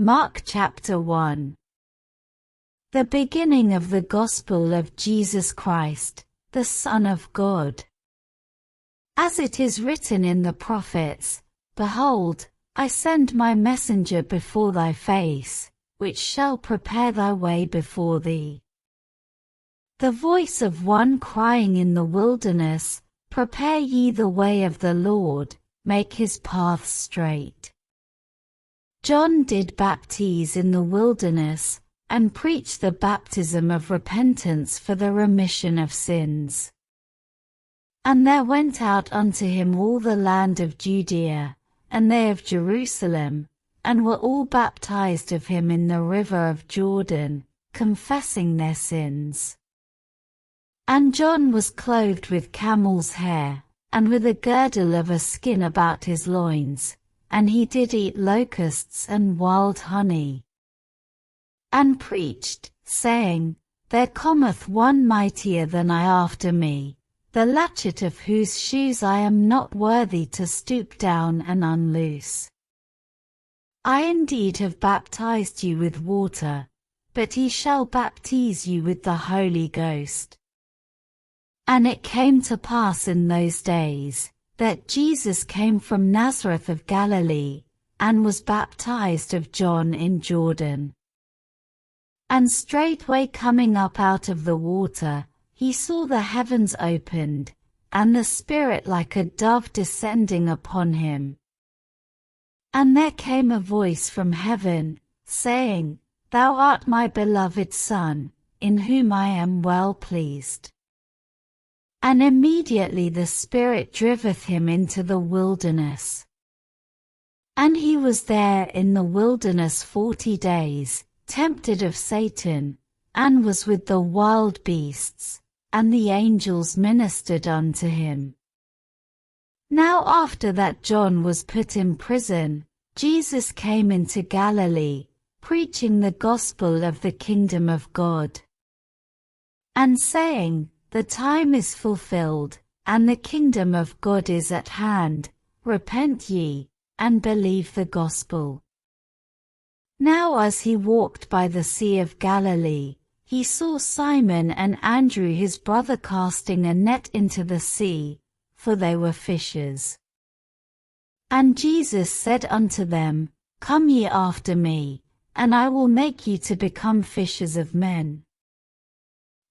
Mark chapter 1. The beginning of the gospel of Jesus Christ, the Son of God. As it is written in the prophets, Behold, I send my messenger before thy face, which shall prepare thy way before thee. The voice of one crying in the wilderness, Prepare ye the way of the Lord, make his paths straight. John did baptize in the wilderness, and preach the baptism of repentance for the remission of sins. And there went out unto him all the land of Judea, and they of Jerusalem, and were all baptized of him in the river of Jordan, confessing their sins. And John was clothed with camel's hair, and with a girdle of a skin about his loins, and he did eat locusts and wild honey. And preached, saying, There cometh one mightier than I after me, the latchet of whose shoes I am not worthy to stoop down and unloose. I indeed have baptized you with water, but he shall baptize you with the Holy Ghost. And it came to pass in those days, that Jesus came from Nazareth of Galilee, and was baptized of John in Jordan. And straightway coming up out of the water, he saw the heavens opened, and the Spirit like a dove descending upon him. And there came a voice from heaven, saying, Thou art my beloved Son, in whom I am well pleased. And immediately the Spirit driveth him into the wilderness. And he was there in the wilderness 40 days, tempted of Satan, and was with the wild beasts, and the angels ministered unto him. Now after that John was put in prison, Jesus came into Galilee, preaching the gospel of the kingdom of God, and saying, The time is fulfilled, and the kingdom of God is at hand, repent ye, and believe the gospel. Now as he walked by the sea of Galilee, he saw Simon and Andrew his brother casting a net into the sea, for they were fishers. And Jesus said unto them, Come ye after me, and I will make you to become fishers of men.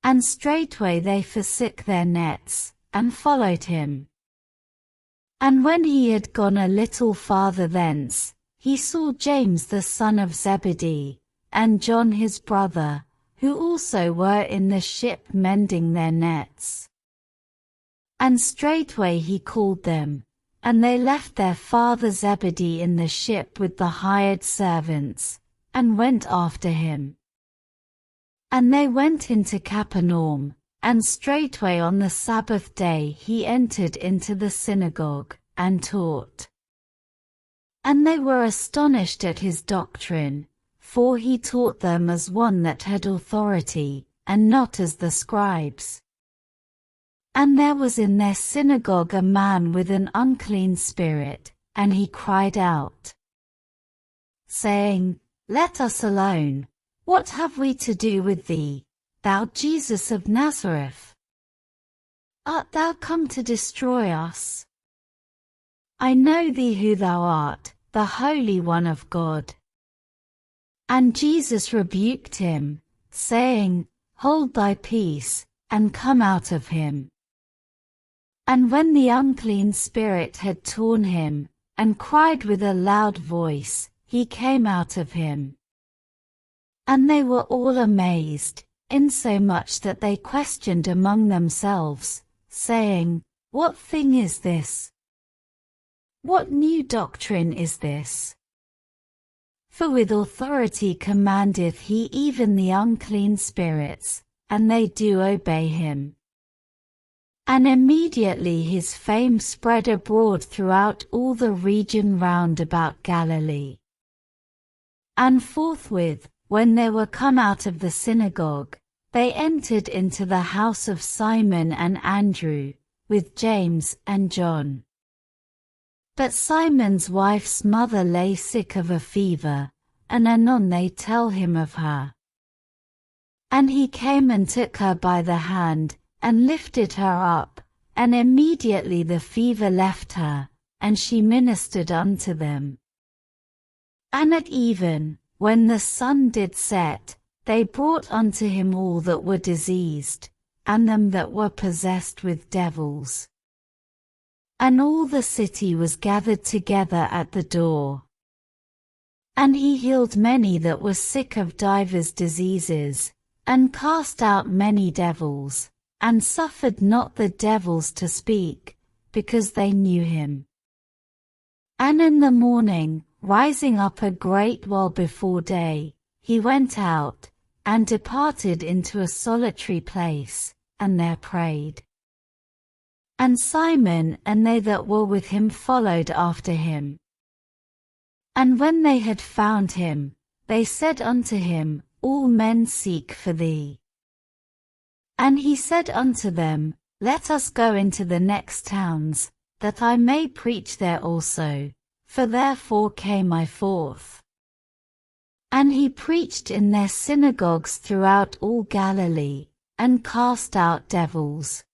And straightway they forsook their nets, and followed him. And when he had gone a little farther thence, he saw James the son of Zebedee, and John his brother, who also were in the ship mending their nets. And straightway he called them, and they left their father Zebedee in the ship with the hired servants, and went after him. And they went into Capernaum, and straightway on the Sabbath day he entered into the synagogue, and taught. And they were astonished at his doctrine, for he taught them as one that had authority, and not as the scribes. And there was in their synagogue a man with an unclean spirit, and he cried out, saying, Let us alone. What have we to do with thee, thou Jesus of Nazareth? Art thou come to destroy us? I know thee who thou art, the Holy One of God. And Jesus rebuked him, saying, Hold thy peace, and come out of him. And when the unclean spirit had torn him, and cried with a loud voice, he came out of him. And they were all amazed, insomuch that they questioned among themselves, saying, What thing is this? What new doctrine is this? For with authority commandeth he even the unclean spirits, and they do obey him. And immediately his fame spread abroad throughout all the region round about Galilee. And forthwith, when they were come out of the synagogue, they entered into the house of Simon and Andrew, with James and John. But Simon's wife's mother lay sick of a fever, and anon they tell him of her. And he came and took her by the hand, and lifted her up, and immediately the fever left her, and she ministered unto them. And at even, when the sun did set, they brought unto him all that were diseased, and them that were possessed with devils. And all the city was gathered together at the door. And he healed many that were sick of divers diseases, and cast out many devils, and suffered not the devils to speak, because they knew him. And in the morning, rising up a great while before day, he went out, and departed into a solitary place, and there prayed. And Simon and they that were with him followed after him. And when they had found him, they said unto him, All men seek for thee. And he said unto them, Let us go into the next towns, that I may preach there also, for therefore came I forth. And he preached in their synagogues throughout all Galilee, and cast out devils.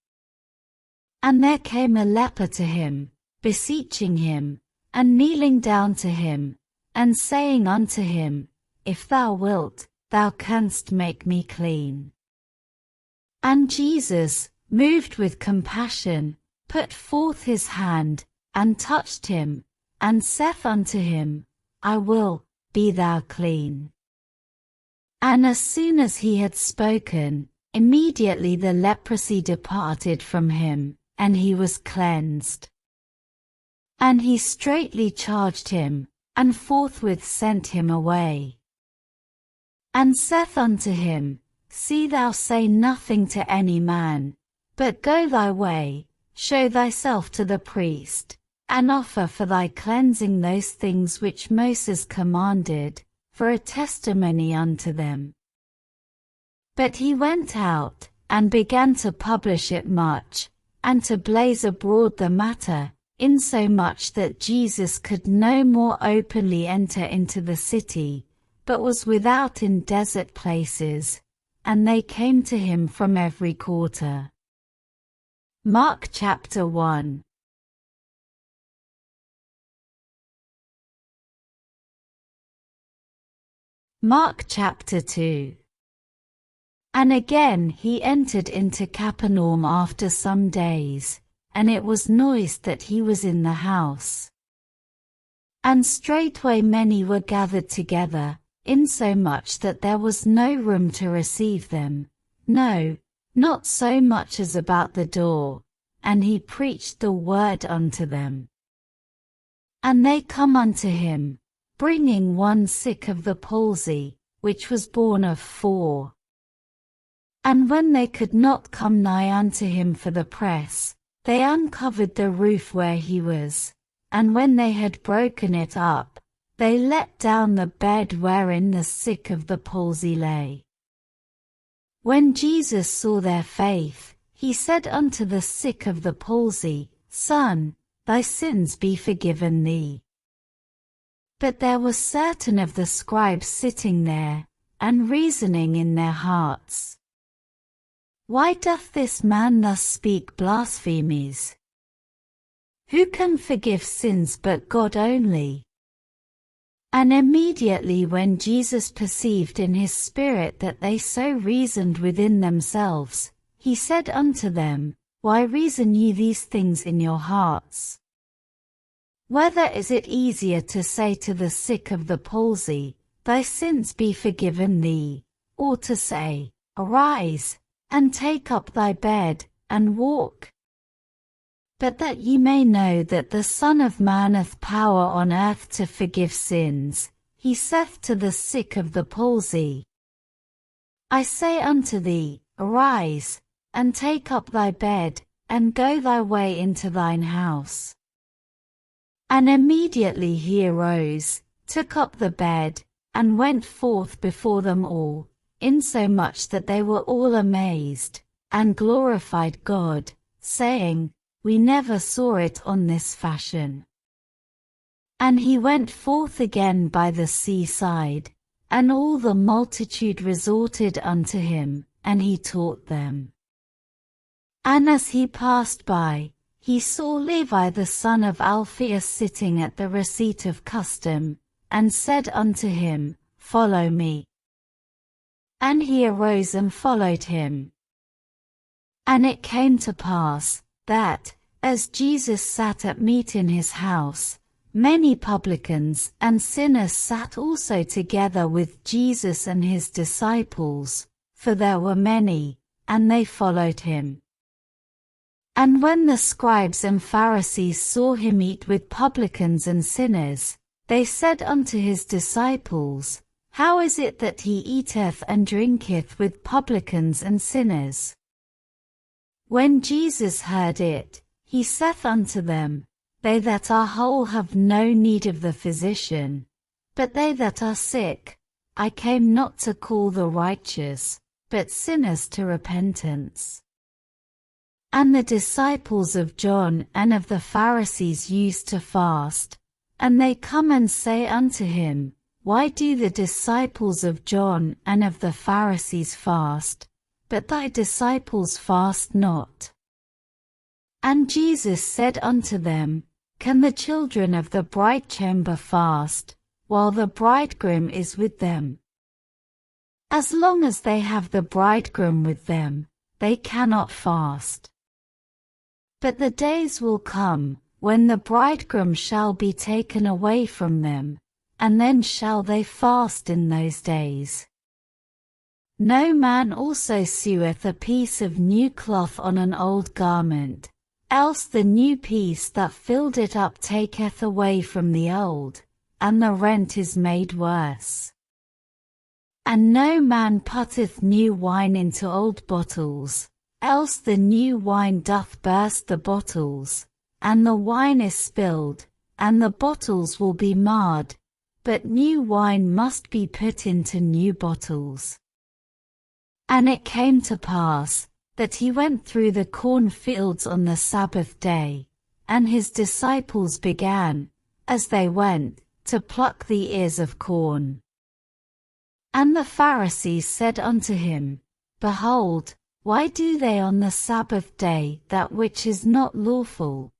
And there came a leper to him, beseeching him, and kneeling down to him, and saying unto him, If thou wilt, thou canst make me clean. And Jesus, moved with compassion, put forth his hand, and touched him, and saith unto him, I will, be thou clean. And as soon as he had spoken, immediately the leprosy departed from him, and he was cleansed. And he straitly charged him, and forthwith sent him away. And saith unto him, See thou say nothing to any man, but go thy way, show thyself to the priest, and offer for thy cleansing those things which Moses commanded, for a testimony unto them. But he went out, and began to publish it much, and to blaze abroad the matter, insomuch that Jesus could no more openly enter into the city, but was without in desert places, and they came to him from every quarter. Mark chapter 1. Mark chapter 2. And again he entered into Capernaum after some days, and it was noised that he was in the house. And straightway many were gathered together, insomuch that there was no room to receive them, no, not so much as about the door, and he preached the word unto them. And they come unto him, bringing one sick of the palsy, which was born of 4. And when they could not come nigh unto him for the press, they uncovered the roof where he was, and when they had broken it up, they let down the bed wherein the sick of the palsy lay. When Jesus saw their faith, he said unto the sick of the palsy, Son, thy sins be forgiven thee. But there were certain of the scribes sitting there, and reasoning in their hearts, Why doth this man thus speak blasphemies? Who can forgive sins but God only? And immediately when Jesus perceived in his spirit that they so reasoned within themselves, he said unto them, Why reason ye these things in your hearts? Whether is it easier to say to the sick of the palsy, Thy sins be forgiven thee, or to say, Arise, and take up thy bed, and walk? But that ye may know that the Son of Man hath power on earth to forgive sins, he saith to the sick of the palsy, I say unto thee, Arise, and take up thy bed, and go thy way into thine house. And immediately he arose, took up the bed, and went forth before them all, insomuch that they were all amazed, and glorified God, saying, We never saw it on this fashion. And he went forth again by the seaside, And all the multitude resorted unto him, and he taught them. And as he passed by, he saw Levi the son of Alphaeus sitting at the receipt of custom, and said unto him, Follow me. And he arose and followed him. And it came to pass, that, as Jesus sat at meat in his house, many publicans and sinners sat also together with Jesus and his disciples, for there were many, and they followed him. And when the scribes and Pharisees saw him eat with publicans and sinners, they said unto his disciples, How is it that he eateth and drinketh with publicans and sinners? When Jesus heard it, he saith unto them, They that are whole have no need of the physician, but they that are sick. I came not to call the righteous, but sinners to repentance. And the disciples of John and of the Pharisees used to fast, and they come and say unto him, Why do the disciples of John and of the Pharisees fast, but thy disciples fast not? And Jesus said unto them, Can the children of the bridechamber fast, while the bridegroom is with them? As long as they have the bridegroom with them, they cannot fast. But the days will come, when the bridegroom shall be taken away from them, and then shall they fast in those days. No man also seweth a piece of new cloth on an old garment, else the new piece that filled it up taketh away from the old, and the rent is made worse. And no man putteth new wine into old bottles, else the new wine doth burst the bottles, and the wine is spilled, and the bottles will be marred, but new wine must be put into new bottles. And it came to pass, that he went through the cornfields on the Sabbath day, and his disciples began, as they went, to pluck the ears of corn. And the Pharisees said unto him, Behold, why do they on the Sabbath day that which is not lawful?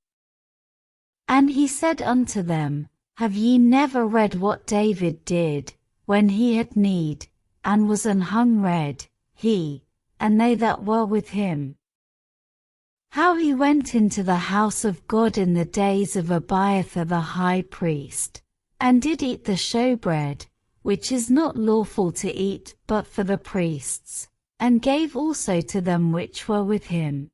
And he said unto them, Have ye never read what David did, when he had need, and was an hungred, he, and they that were with him? How he went into the house of God in the days of Abiathar the high priest, and did eat the showbread, which is not lawful to eat but for the priests, and gave also to them which were with him.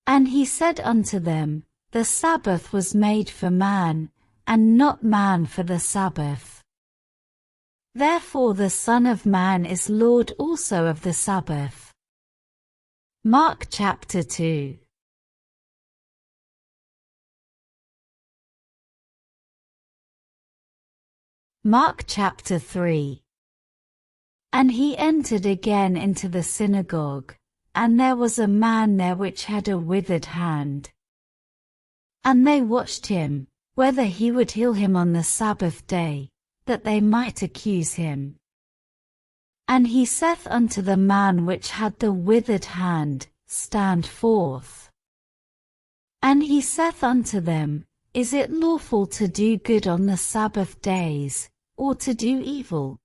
And he said unto them, The Sabbath was made for man, and not man for the Sabbath. Therefore the Son of Man is Lord also of the Sabbath. Mark chapter 2. Mark chapter 3. And he entered again into the synagogue, and there was a man there which had a withered hand. And they watched him, whether he would heal him on the Sabbath day, that they might accuse him. And he saith unto the man which had the withered hand, Stand forth. And he saith unto them, Is it lawful to do good on the Sabbath days, or to do evil?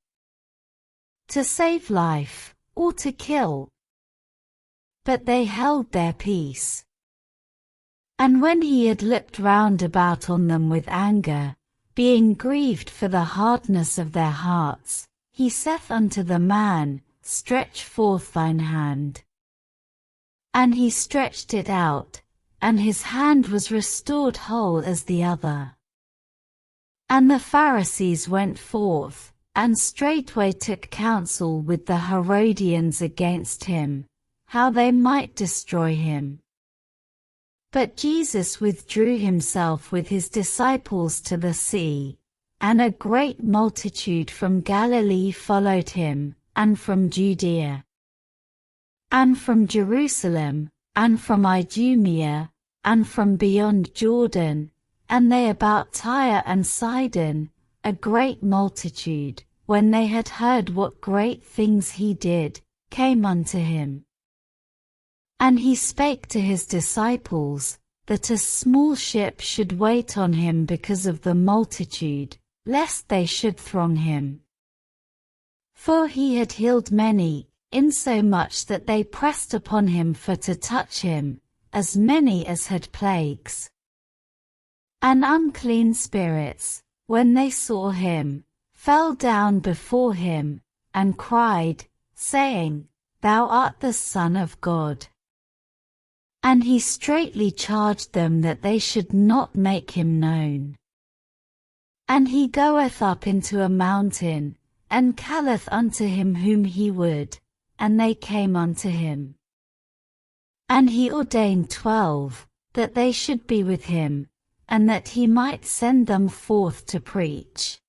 To save life, or to kill? But they held their peace. And when he had looked round about on them with anger, being grieved for the hardness of their hearts, he saith unto the man, Stretch forth thine hand. And he stretched it out, and his hand was restored whole as the other. And the Pharisees went forth, and straightway took counsel with the Herodians against him, how they might destroy him. But Jesus withdrew himself with his disciples to the sea, and a great multitude from Galilee followed him, and from Judea, and from Jerusalem, and from Idumea, and from beyond Jordan, and they about Tyre and Sidon, a great multitude, when they had heard what great things he did, came unto him. And he spake to his disciples, that a small ship should wait on him because of the multitude, lest they should throng him. For he had healed many, insomuch that they pressed upon him for to touch him, as many as had plagues and unclean spirits, when they saw him, fell down before him, and cried, saying, Thou art the Son of God. And he straitly charged them that they should not make him known. And he goeth up into a mountain, and calleth unto him whom he would, and they came unto him. And he ordained 12, that they should be with him, and that he might send them forth to preach,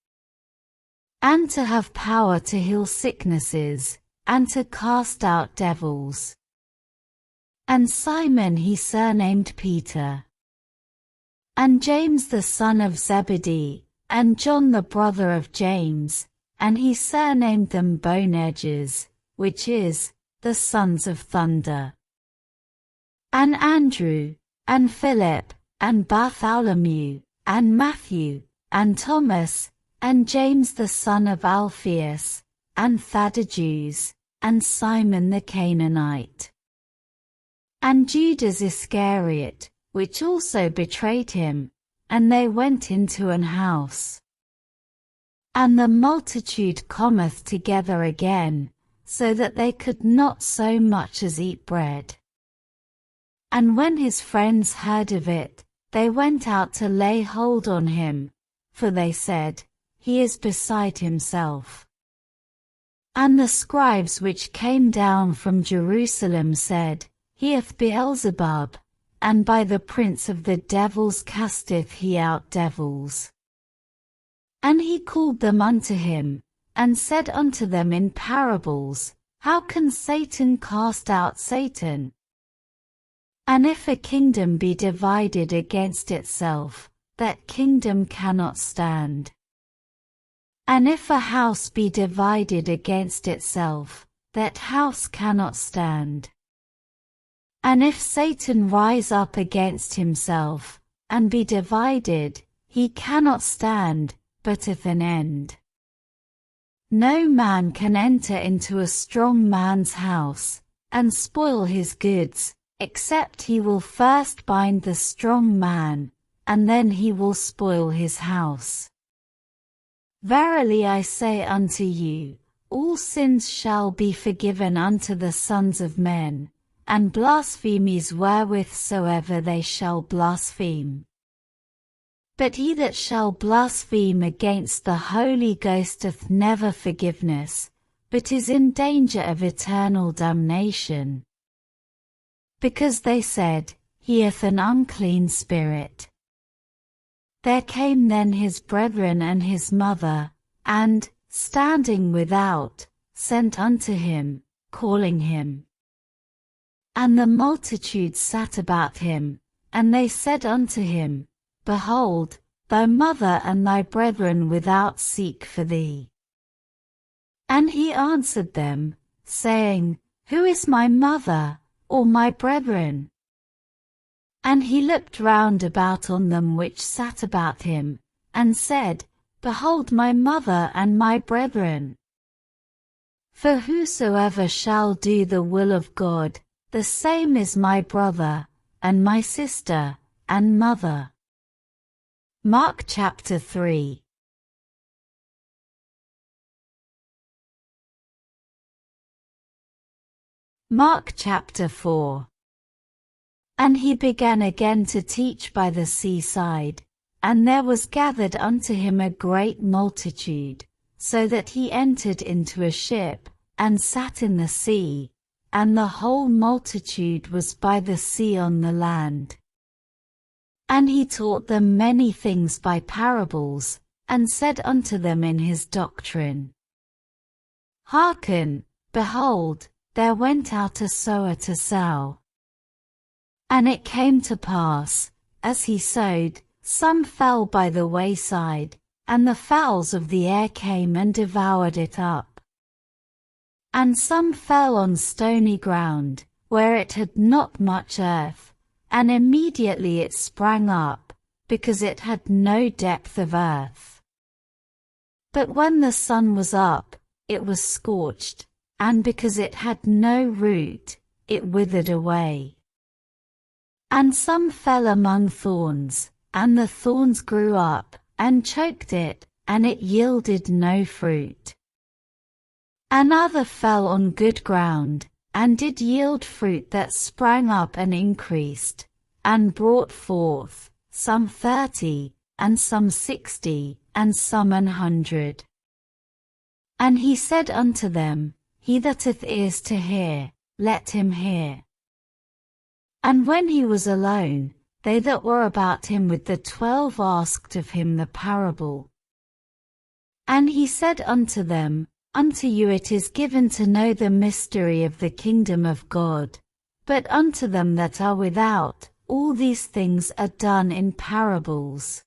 and to have power to heal sicknesses, and to cast out devils. And Simon he surnamed Peter, and James the son of Zebedee, and John the brother of James, and he surnamed them Boanerges, which is, the sons of thunder. And Andrew, and Philip, and Bartholomew, and Matthew, and Thomas, and James the son of Alphaeus, and Thaddeus, and Simon the Canaanite, and Judas Iscariot, which also betrayed him, and they went into an house. And the multitude cometh together again, so that they could not so much as eat bread. And when his friends heard of it, they went out to lay hold on him, for they said, He is beside himself. And the scribes which came down from Jerusalem said, He hath Beelzebub, and by the prince of the devils casteth he out devils. And he called them unto him, and said unto them in parables, How can Satan cast out Satan? And if a kingdom be divided against itself, that kingdom cannot stand. And if a house be divided against itself, that house cannot stand. And if Satan rise up against himself, and be divided, he cannot stand, but at an end. No man can enter into a strong man's house, and spoil his goods, except he will first bind the strong man, and then he will spoil his house. Verily I say unto you, all sins shall be forgiven unto the sons of men, and blasphemies wherewith soever they shall blaspheme. But he that shall blaspheme against the Holy Ghost hath never forgiveness, but is in danger of eternal damnation. Because they said, He hath an unclean spirit. There came then his brethren and his mother, and, standing without, sent unto him, calling him. And the multitude sat about him, and they said unto him, Behold, thy mother and thy brethren without seek for thee. And he answered them, saying, Who is my mother, or my brethren? And he looked round about on them which sat about him, and said, Behold my mother and my brethren. For whosoever shall do the will of God, the same is my brother, and my sister, and mother. Mark chapter 3. Mark chapter 4. And he began again to teach by the seaside, and there was gathered unto him a great multitude, so that he entered into a ship, and sat in the sea, and the whole multitude was by the sea on the land. And he taught them many things by parables, and said unto them in his doctrine, Hearken, behold, there went out a sower to sow. And it came to pass, as he sowed, some fell by the wayside, and the fowls of the air came and devoured it up. And some fell on stony ground, where it had not much earth, and immediately it sprang up, because it had no depth of earth. But when the sun was up, it was scorched, and because it had no root, it withered away. And some fell among thorns, and the thorns grew up, and choked it, and it yielded no fruit. And other fell on good ground, and did yield fruit that sprang up and increased, and brought forth, some 30, and some 60, and some 100. And he said unto them, He that hath ears to hear, let him hear. And when he was alone, they that were about him with the 12 asked of him the parable. And he said unto them, Unto you it is given to know the mystery of the kingdom of God, but unto them that are without, all these things are done in parables,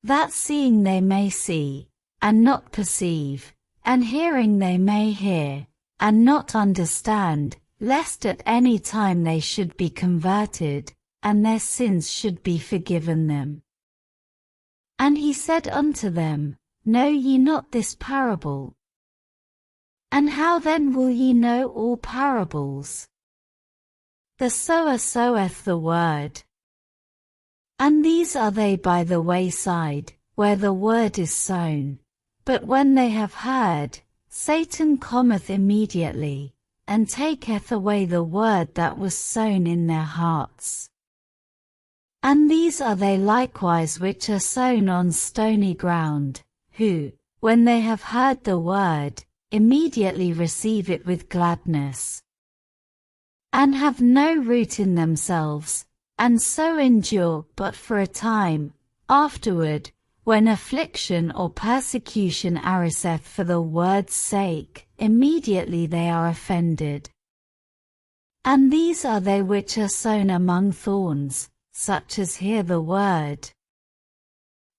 that seeing they may see, and not perceive, and hearing they may hear, and not understand, lest at any time they should be converted, and their sins should be forgiven them. And he said unto them, Know ye not this parable? And how then will ye know all parables? The sower soweth the word. And these are they by the wayside, where the word is sown. But when they have heard, Satan cometh immediately, and taketh away the word that was sown in their hearts. And these are they likewise which are sown on stony ground, who, when they have heard the word, immediately receive it with gladness, and have no root in themselves, and so endure but for a time. Afterward, when affliction or persecution ariseth for the word's sake, immediately they are offended. And these are they which are sown among thorns, such as hear the word,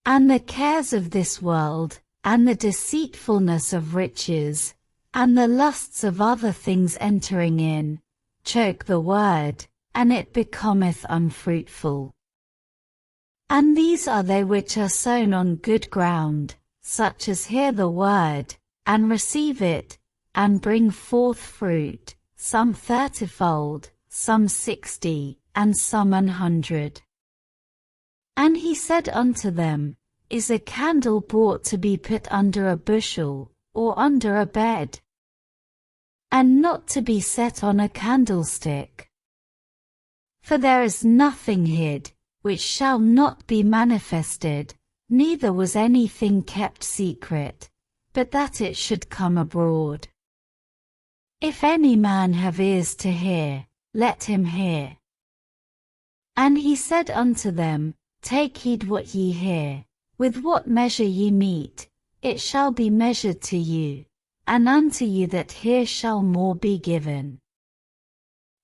and the cares of this world, and the deceitfulness of riches, and the lusts of other things entering in, choke the word, and it becometh unfruitful. And these are they which are sown on good ground, such as hear the word, and receive it, and bring forth fruit, some 30-fold, some 60, and some 100. And he said unto them, Is a candle brought to be put under a bushel, or under a bed? And not to be set on a candlestick? For there is nothing hid, which shall not be manifested, neither was anything kept secret, but that it should come abroad. If any man have ears to hear, let him hear. And he said unto them, Take heed what ye hear. With what measure ye mete, it shall be measured to you, and unto you that hear shall more be given.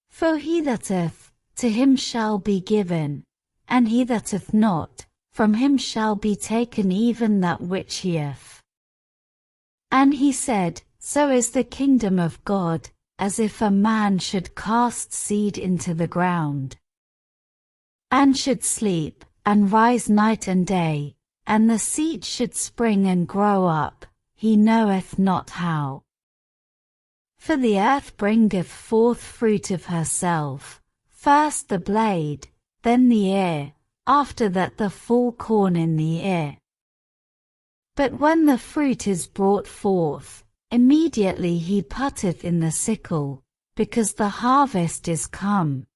For he that hath, to him shall be given, and he that hath not, from him shall be taken even that which he hath. And he said, So is the kingdom of God, as if a man should cast seed into the ground, and should sleep, and rise night and day, and the seed should spring and grow up, he knoweth not how. For the earth bringeth forth fruit of herself, first the blade, then the ear, after that the full corn in the ear. But when the fruit is brought forth, immediately he putteth in the sickle, because the harvest is come.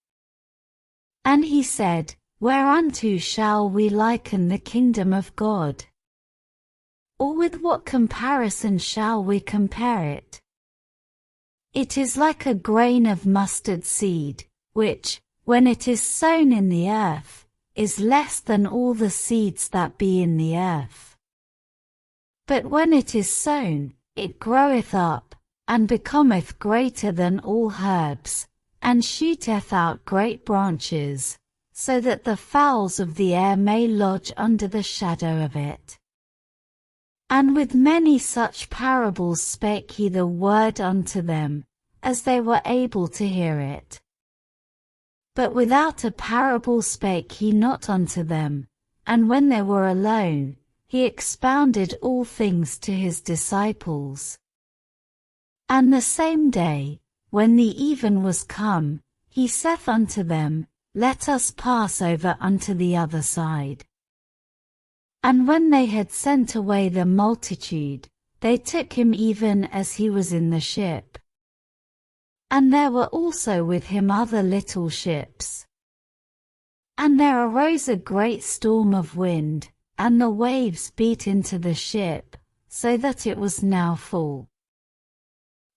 And he said, Whereunto shall we liken the kingdom of God? Or with what comparison shall we compare it? It is like a grain of mustard seed, which, when it is sown in the earth, is less than all the seeds that be in the earth. But when it is sown, it groweth up, and becometh greater than all herbs, and shooteth out great branches, so that the fowls of the air may lodge under the shadow of it. And with many such parables spake he the word unto them, as they were able to hear it. But without a parable spake he not unto them, and when they were alone, he expounded all things to his disciples. And the same day, when the even was come, he saith unto them, Let us pass over unto the other side. And when they had sent away the multitude, they took him even as he was in the ship. And there were also with him other little ships. And there arose a great storm of wind, and the waves beat into the ship, so that it was now full.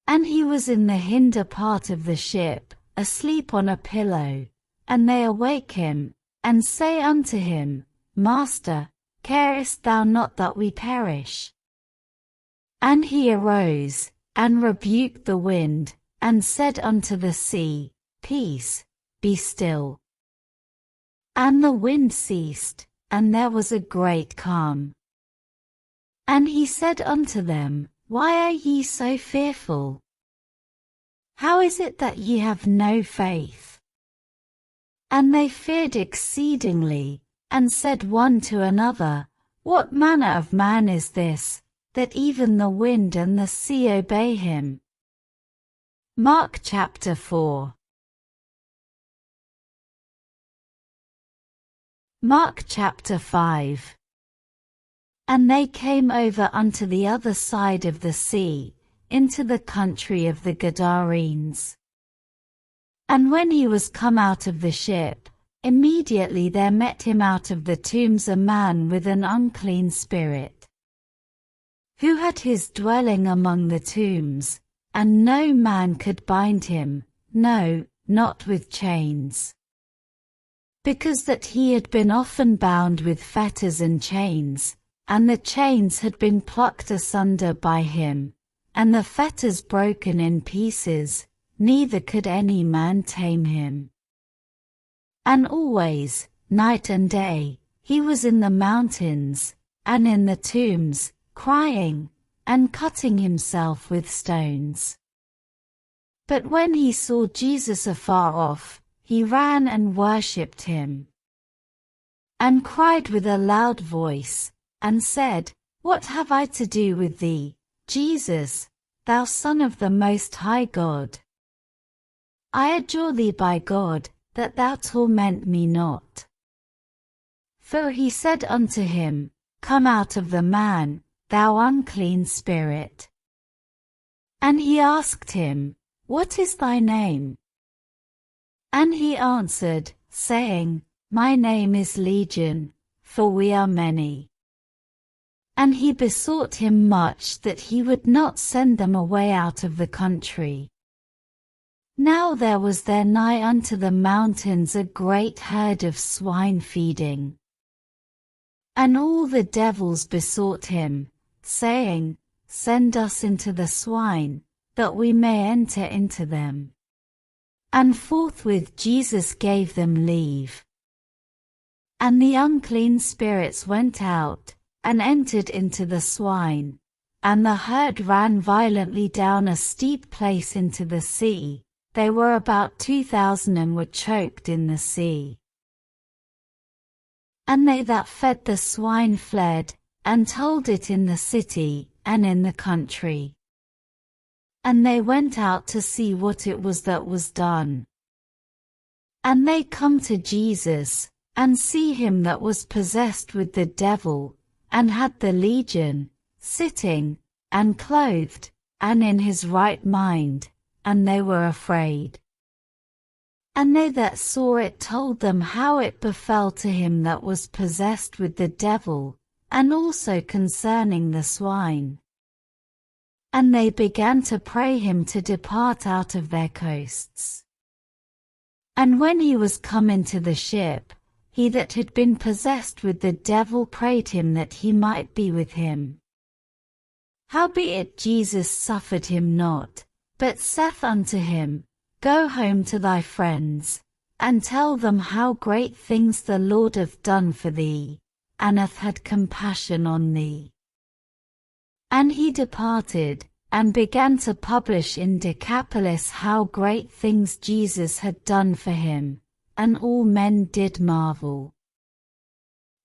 And he was in the hinder part of the ship, asleep on a pillow, and they awake him, and say unto him, Master, carest thou not that we perish? And he arose, and rebuked the wind, and said unto the sea, Peace, be still. And the wind ceased, and there was a great calm. And he said unto them, Why are ye so fearful? How is it that ye have no faith? And they feared exceedingly, and said one to another, What manner of man is this, that even the wind and the sea obey him? Mark chapter 4. Mark chapter 5. And they came over unto the other side of the sea, into the country of the Gadarenes. And when he was come out of the ship, immediately there met him out of the tombs a man with an unclean spirit, who had his dwelling among the tombs, and no man could bind him, no, not with chains, because that he had been often bound with fetters and chains, and the chains had been plucked asunder by him, and the fetters broken in pieces, neither could any man tame him. And always, night and day, he was in the mountains, and in the tombs, crying, and cutting himself with stones. But when he saw Jesus afar off, he ran and worshipped him, and cried with a loud voice, and said, What have I to do with thee, Jesus, thou Son of the Most High God? I adjure thee by God, that thou torment me not. For he said unto him, Come out of the man, thou unclean spirit. And he asked him, What is thy name? And he answered, saying, My name is Legion, for we are many. And he besought him much that he would not send them away out of the country. Now there was there nigh unto the mountains a great herd of swine feeding. And all the devils besought him, saying, Send us into the swine, that we may enter into them. And forthwith Jesus gave them leave. And the unclean spirits went out, and entered into the swine, and the herd ran violently down a steep place into the sea. They were about 2,000 and were choked in the sea. And they that fed the swine fled, and told it in the city, and in the country. And they went out to see what it was that was done. And they come to Jesus, and see him that was possessed with the devil, and had the legion, sitting, and clothed, and in his right mind, and they were afraid. And they that saw it told them how it befell to him that was possessed with the devil, and also concerning the swine. And they began to pray him to depart out of their coasts. And when he was come into the ship, he that had been possessed with the devil prayed him that he might be with him. Howbeit Jesus suffered him not, but saith unto him, Go home to thy friends, and tell them how great things the Lord hath done for thee, and hath had compassion on thee. And he departed, and began to publish in Decapolis how great things Jesus had done for him, and all men did marvel.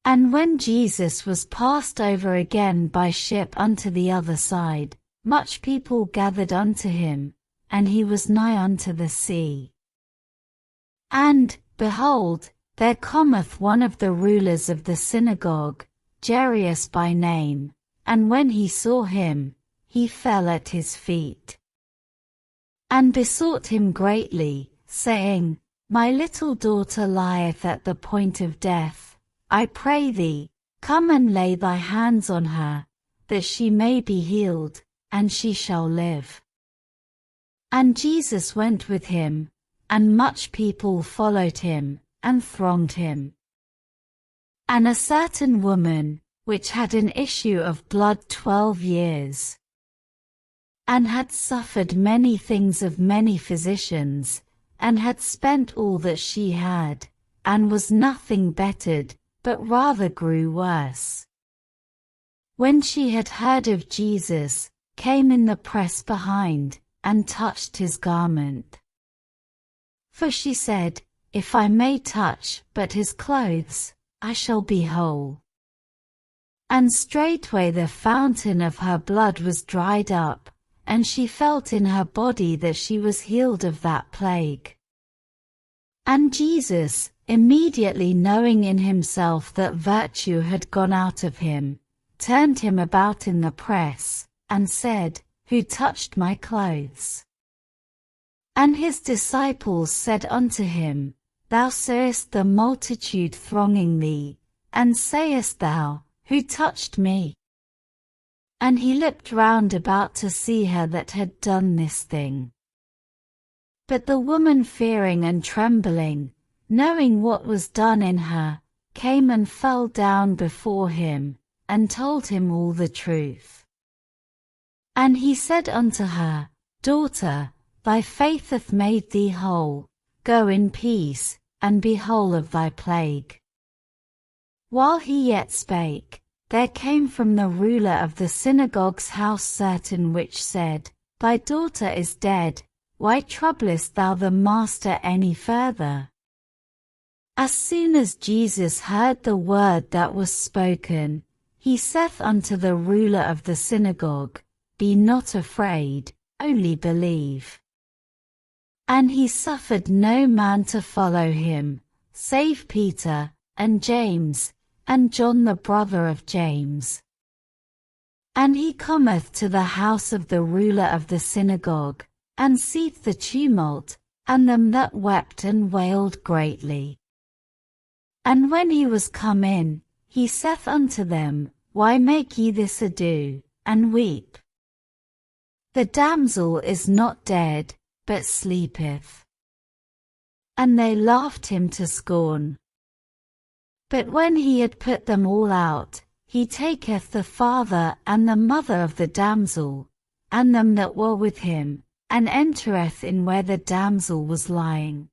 And when Jesus was passed over again by ship unto the other side, much people gathered unto him, and he was nigh unto the sea. And, behold, there cometh one of the rulers of the synagogue, Jairus by name, and when he saw him, he fell at his feet, and besought him greatly, saying, My little daughter lieth at the point of death. I pray thee, come and lay thy hands on her, that she may be healed, and she shall live. And Jesus went with him, and much people followed him, and thronged him. And a certain woman, which had an issue of blood 12 years, and had suffered many things of many physicians, and had spent all that she had, and was nothing bettered, but rather grew worse, when she had heard of Jesus, came in the press behind, and touched his garment. For she said, If I may touch but his clothes, I shall be whole. And straightway the fountain of her blood was dried up, and she felt in her body that she was healed of that plague. And Jesus, immediately knowing in himself that virtue had gone out of him, turned him about in the press, and said, Who touched my clothes? And his disciples said unto him, Thou seest the multitude thronging thee, and sayest thou, Who touched me? And he looked round about to see her that had done this thing. But the woman fearing and trembling, knowing what was done in her, came and fell down before him, and told him all the truth. And he said unto her, Daughter, thy faith hath made thee whole, go in peace, and be whole of thy plague. While he yet spake, there came from the ruler of the synagogue's house certain which said, Thy daughter is dead, why troublest thou the master any further? As soon as Jesus heard the word that was spoken, he saith unto the ruler of the synagogue, Be not afraid, only believe. And he suffered no man to follow him, save Peter, and James, and John the brother of James. And he cometh to the house of the ruler of the synagogue, and seeth the tumult, and them that wept and wailed greatly. And when he was come in, he saith unto them, Why make ye this ado, and weep? The damsel is not dead, but sleepeth. And they laughed him to scorn. But when he had put them all out, he taketh the father and the mother of the damsel, and them that were with him, and entereth in where the damsel was lying.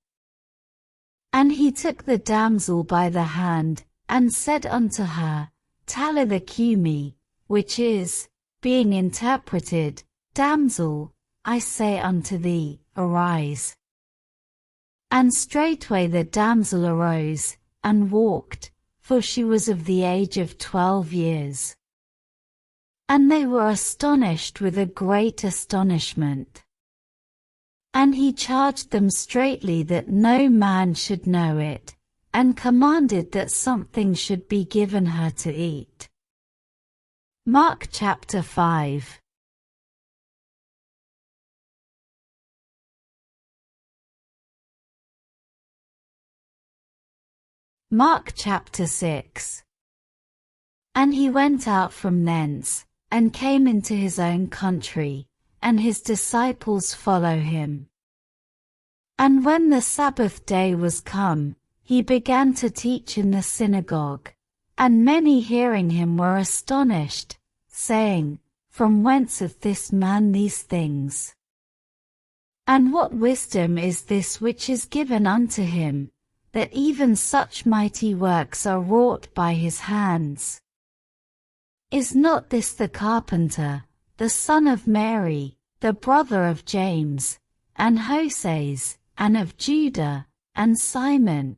And he took the damsel by the hand, and said unto her, Talitha cumi, which is, being interpreted, Damsel, I say unto thee, arise. And straightway the damsel arose, and walked, for she was of the age of 12 years. And they were astonished with a great astonishment. And he charged them straitly that no man should know it, and commanded that something should be given her to eat. Mark chapter 5. Mark chapter 6. And he went out from thence, and came into his own country, and his disciples follow him. And when the Sabbath day was come, he began to teach in the synagogue, and many hearing him were astonished, saying, From whence hath this man these things? And what wisdom is this which is given unto him, that even such mighty works are wrought by his hands? Is not this the carpenter, the son of Mary, the brother of James, and Joses, and of Judah, and Simon?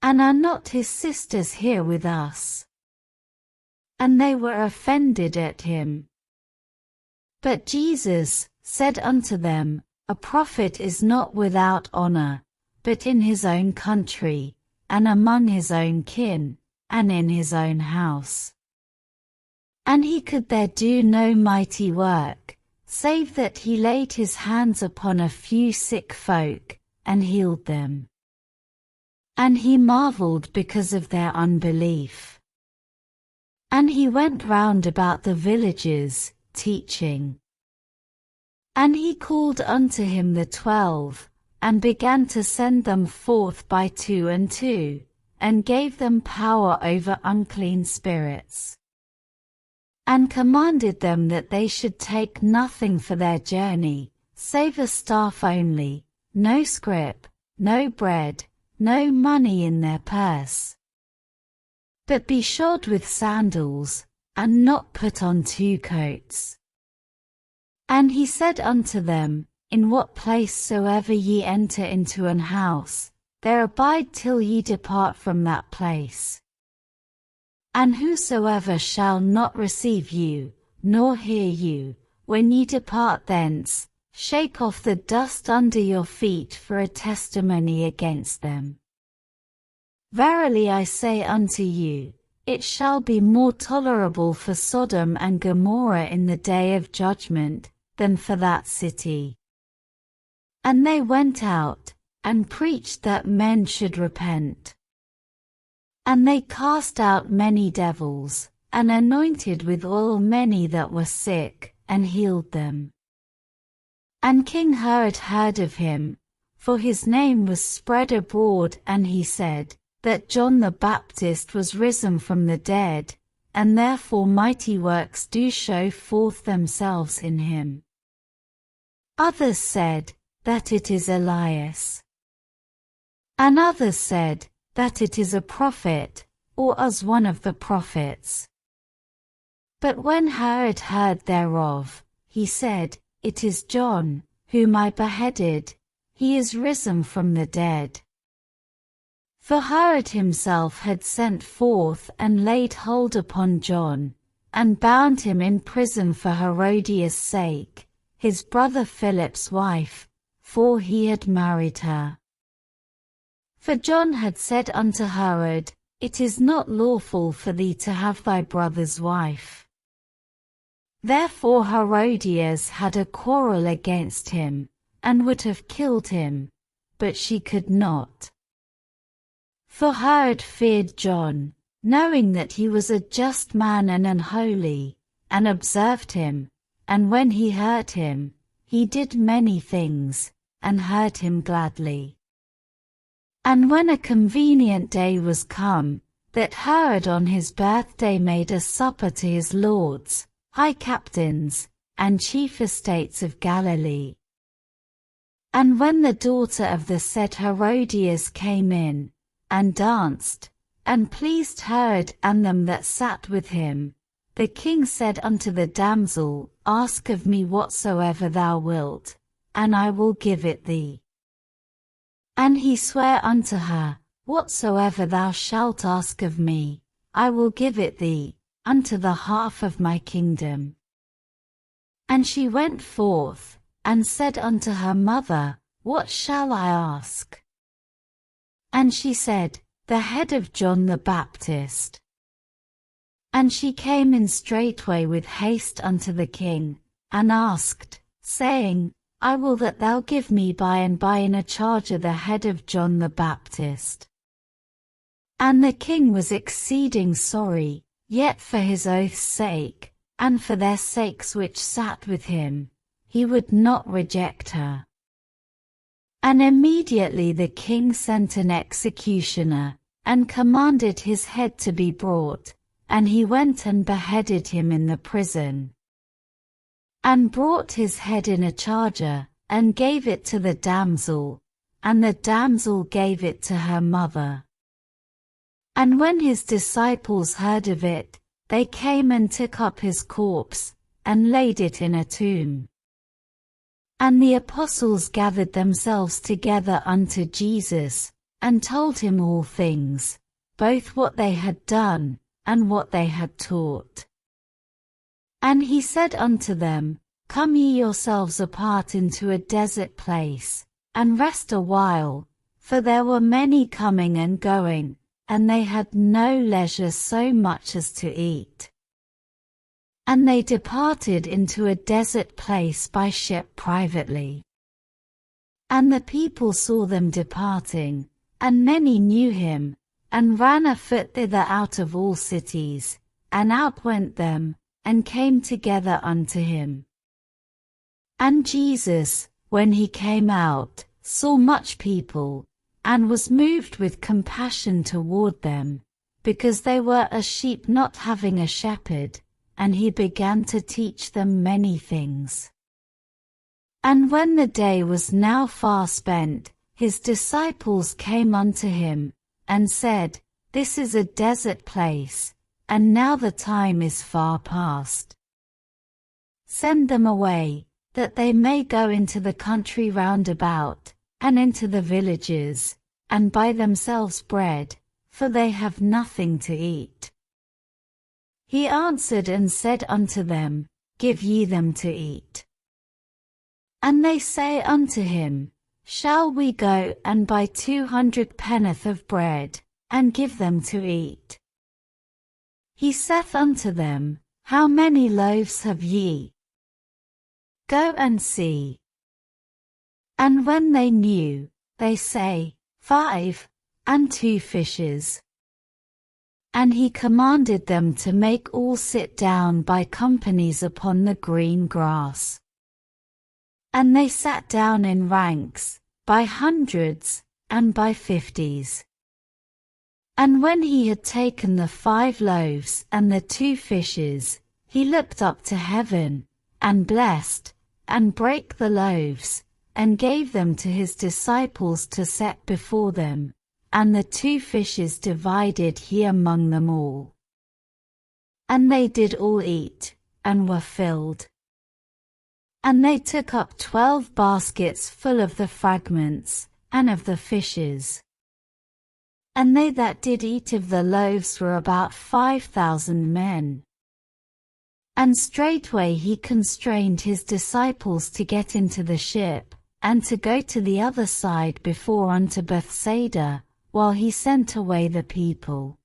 And are not his sisters here with us?" And they were offended at him. But Jesus said unto them, A prophet is not without honor, but in his own country, and among his own kin, and in his own house. And he could there do no mighty work, save that he laid his hands upon a few sick folk, and healed them. And he marveled because of their unbelief. And he went round about the villages, teaching. And he called unto him the 12, and began to send them forth by 2 and 2, and gave them power over unclean spirits. And commanded them that they should take nothing for their journey, save a staff only, no scrip, no bread, no money in their purse. But be shod with sandals, and not put on 2 coats. And he said unto them, In what place soever ye enter into an house, there abide till ye depart from that place. And whosoever shall not receive you, nor hear you, when ye depart thence, shake off the dust under your feet for a testimony against them. Verily I say unto you, it shall be more tolerable for Sodom and Gomorrah in the day of judgment, than for that city. And they went out, and preached that men should repent. And they cast out many devils, and anointed with oil many that were sick, and healed them. And King Herod heard of him, for his name was spread abroad, and he said, that John the Baptist was risen from the dead, and therefore mighty works do show forth themselves in him. Others said, that it is Elias. And others said, that it is a prophet, or as one of the prophets. But when Herod heard thereof, he said, It is John, whom I beheaded, he is risen from the dead. For Herod himself had sent forth and laid hold upon John, and bound him in prison for Herodias' sake, his brother Philip's wife, for he had married her. For John had said unto Herod, It is not lawful for thee to have thy brother's wife. Therefore Herodias had a quarrel against him, and would have killed him, but she could not. For Herod feared John, knowing that he was a just man and an holy, and observed him, and when he heard him, he did many things, and heard him gladly. And when a convenient day was come, that Herod on his birthday made a supper to his lords, high captains, and chief estates of Galilee. And when the daughter of the said Herodias came in, and danced, and pleased Herod and them that sat with him, the king said unto the damsel, Ask of me whatsoever thou wilt, and I will give it thee. And he sware unto her, Whatsoever thou shalt ask of me, I will give it thee, unto the half of my kingdom. And she went forth, and said unto her mother, What shall I ask? And she said, The head of John the Baptist. And she came in straightway with haste unto the king, and asked, saying, I will that thou give me by and by in a charger the head of John the Baptist. And the king was exceeding sorry, yet for his oath's sake, and for their sakes which sat with him, he would not reject her. And immediately the king sent an executioner, and commanded his head to be brought, and he went and beheaded him in the prison. And brought his head in a charger, and gave it to the damsel, and the damsel gave it to her mother. And when his disciples heard of it, they came and took up his corpse, and laid it in a tomb. And the apostles gathered themselves together unto Jesus, and told him all things, both what they had done, and what they had taught. And he said unto them, Come ye yourselves apart into a desert place, and rest a while, for there were many coming and going, and they had no leisure so much as to eat. And they departed into a desert place by ship privately. And the people saw them departing, and many knew him, and ran afoot thither out of all cities, and outwent them, and came together unto him. And Jesus, when he came out, saw much people, and was moved with compassion toward them, because they were as sheep not having a shepherd, and he began to teach them many things. And when the day was now far spent, his disciples came unto him, and said, This is a desert place, and now the time is far past. Send them away, that they may go into the country round about, and into the villages, and buy themselves bread, for they have nothing to eat. He answered and said unto them, Give ye them to eat. And they say unto him, Shall we go and buy 200 penneth of bread, and give them to eat? He saith unto them, How many loaves have ye? Go and see. And when they knew, they say, 5, and 2 fishes. And he commanded them to make all sit down by companies upon the green grass. And they sat down in ranks, by hundreds, and by 50s. And when he had taken the 5 loaves and the 2 fishes, he looked up to heaven, and blessed, and brake the loaves, and gave them to his disciples to set before them, and the 2 fishes divided he among them all. And they did all eat, and were filled. And they took up 12 baskets full of the fragments, and of the fishes. And they that did eat of the loaves were about 5,000 men. And straightway he constrained his disciples to get into the ship, and to go to the other side before unto Bethsaida, while he sent away the people.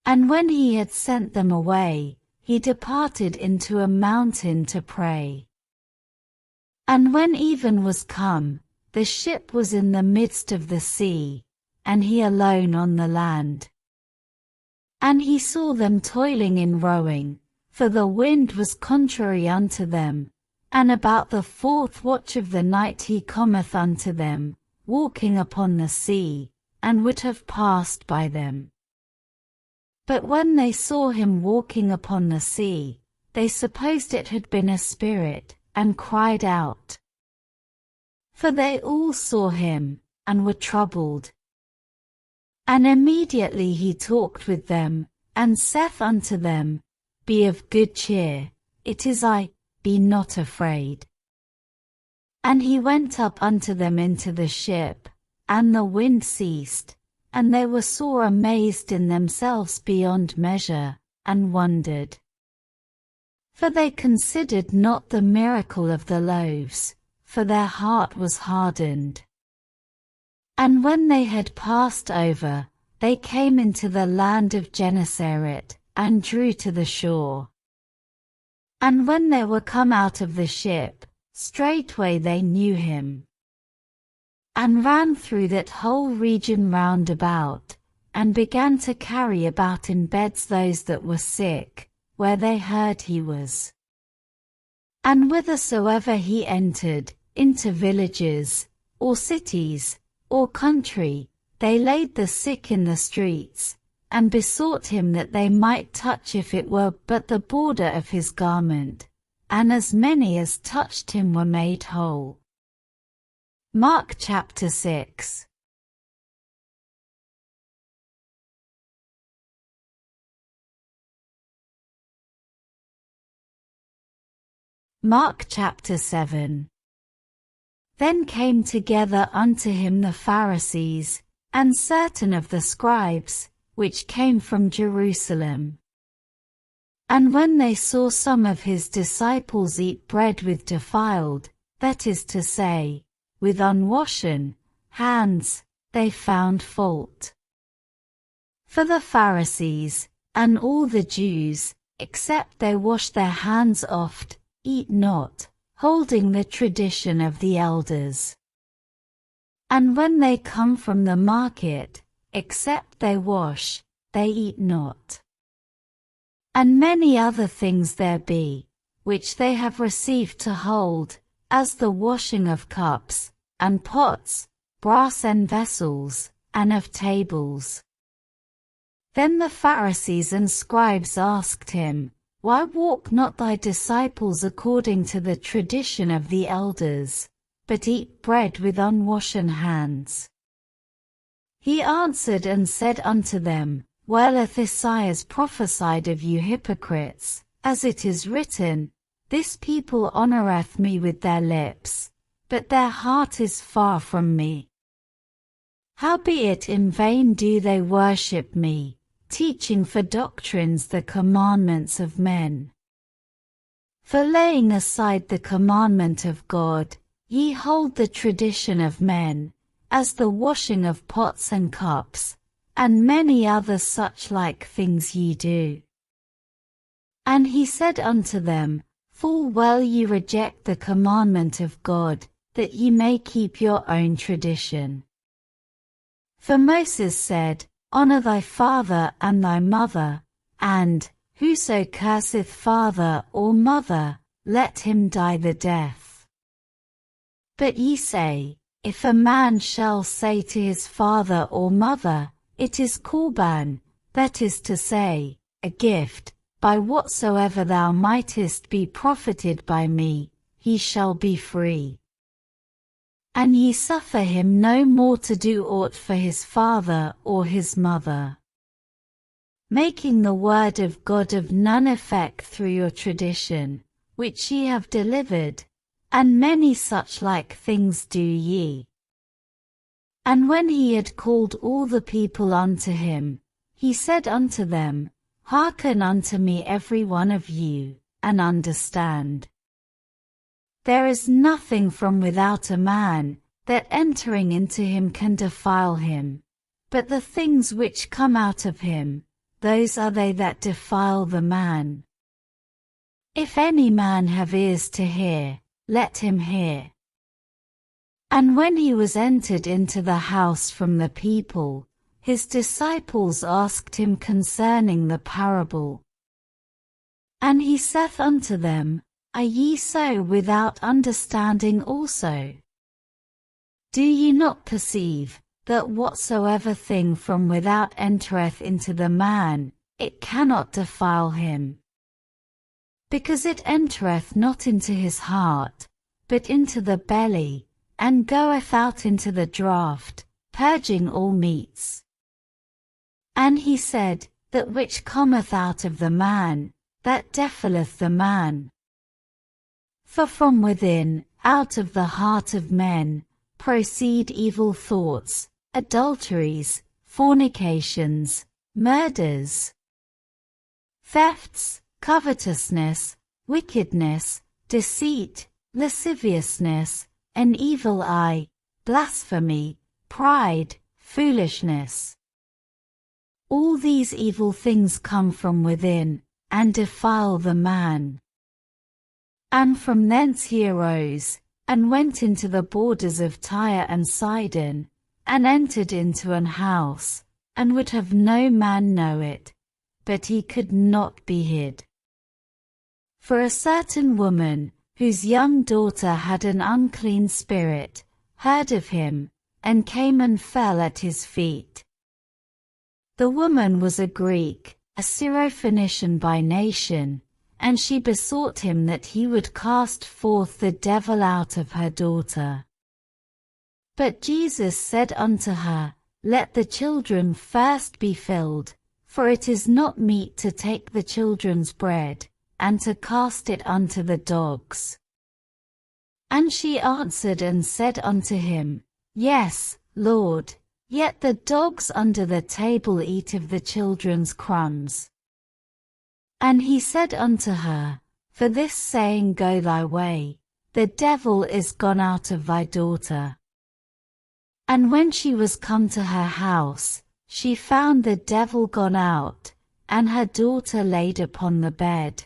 And when he had sent them away, he departed into a mountain to pray. And when even was come, the ship was in the midst of the sea, and he alone on the land. And he saw them toiling in rowing, for the wind was contrary unto them, and about the 4th watch of the night he cometh unto them, walking upon the sea, and would have passed by them. But when they saw him walking upon the sea, they supposed it had been a spirit, and cried out. For they all saw him, and were troubled. And immediately he talked with them, and saith unto them, Be of good cheer, it is I, be not afraid. And he went up unto them into the ship, and the wind ceased, and they were sore amazed in themselves beyond measure, and wondered. For they considered not the miracle of the loaves, for their heart was hardened. And when they had passed over, they came into the land of Gennesaret, and drew to the shore. And when they were come out of the ship, straightway they knew him, and ran through that whole region round about, and began to carry about in beds those that were sick, where they heard he was. And whithersoever he entered, into villages, or cities, or country, they laid the sick in the streets, and besought him that they might touch if it were but the border of his garment, and as many as touched him were made whole. Mark chapter 6. Mark chapter 7. Then came together unto him the Pharisees, and certain of the scribes, which came from Jerusalem. And when they saw some of his disciples eat bread with defiled, that is to say, with unwashen hands, they found fault. For the Pharisees, and all the Jews, except they wash their hands oft, eat not, holding the tradition of the elders. And when they come from the market, except they wash, they eat not. And many other things there be, which they have received to hold, as the washing of cups, and pots, brass and vessels, and of tables. Then the Pharisees and scribes asked him, Why walk not thy disciples according to the tradition of the elders, but eat bread with unwashen hands? He answered and said unto them, Well hath Esaias prophesied of you hypocrites, as it is written, This people honoureth me with their lips, but their heart is far from me. Howbeit in vain do they worship me, teaching for doctrines the commandments of men. For laying aside the commandment of God, ye hold the tradition of men, as the washing of pots and cups, and many other such like things ye do. And he said unto them, Full well ye reject the commandment of God, that ye may keep your own tradition. For Moses said, Honour thy father and thy mother, and, whoso curseth father or mother, let him die the death. But ye say, If a man shall say to his father or mother, It is Korban, that is to say, a gift, by whatsoever thou mightest be profited by me, he shall be free. And ye suffer him no more to do aught for his father or his mother, making the word of God of none effect through your tradition, which ye have delivered, and many such like things do ye. And when he had called all the people unto him, he said unto them, Hearken unto me every one of you, and understand. There is nothing from without a man, that entering into him can defile him, but the things which come out of him, those are they that defile the man. If any man have ears to hear, let him hear. And when he was entered into the house from the people, his disciples asked him concerning the parable. And he saith unto them, Are ye so without understanding also? Do ye not perceive, that whatsoever thing from without entereth into the man, it cannot defile him? Because it entereth not into his heart, but into the belly, and goeth out into the draught, purging all meats. And he said, That which cometh out of the man, that defileth the man. For from within, out of the heart of men, proceed evil thoughts, adulteries, fornications, murders, thefts, covetousness, wickedness, deceit, lasciviousness, an evil eye, blasphemy, pride, foolishness. All these evil things come from within, and defile the man. And from thence he arose, and went into the borders of Tyre and Sidon, and entered into an house, and would have no man know it, but he could not be hid. For a certain woman, whose young daughter had an unclean spirit, heard of him, and came and fell at his feet. The woman was a Greek, a Syrophoenician by nation, and she besought him that he would cast forth the devil out of her daughter. But Jesus said unto her, Let the children first be filled, for it is not meet to take the children's bread, and to cast it unto the dogs. And she answered and said unto him, Yes, Lord, yet the dogs under the table eat of the children's crumbs. And he said unto her, For this saying go thy way, the devil is gone out of thy daughter. And when she was come to her house, she found the devil gone out, and her daughter laid upon the bed.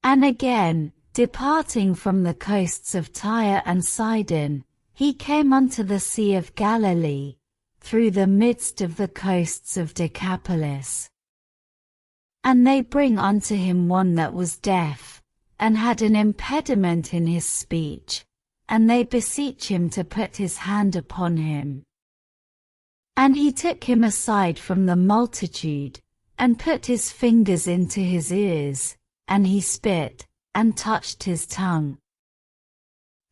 And again, departing from the coasts of Tyre and Sidon, he came unto the sea of Galilee, through the midst of the coasts of Decapolis. And they bring unto him one that was deaf, and had an impediment in his speech, and they beseech him to put his hand upon him. And he took him aside from the multitude, and put his fingers into his ears, and he spit, and touched his tongue.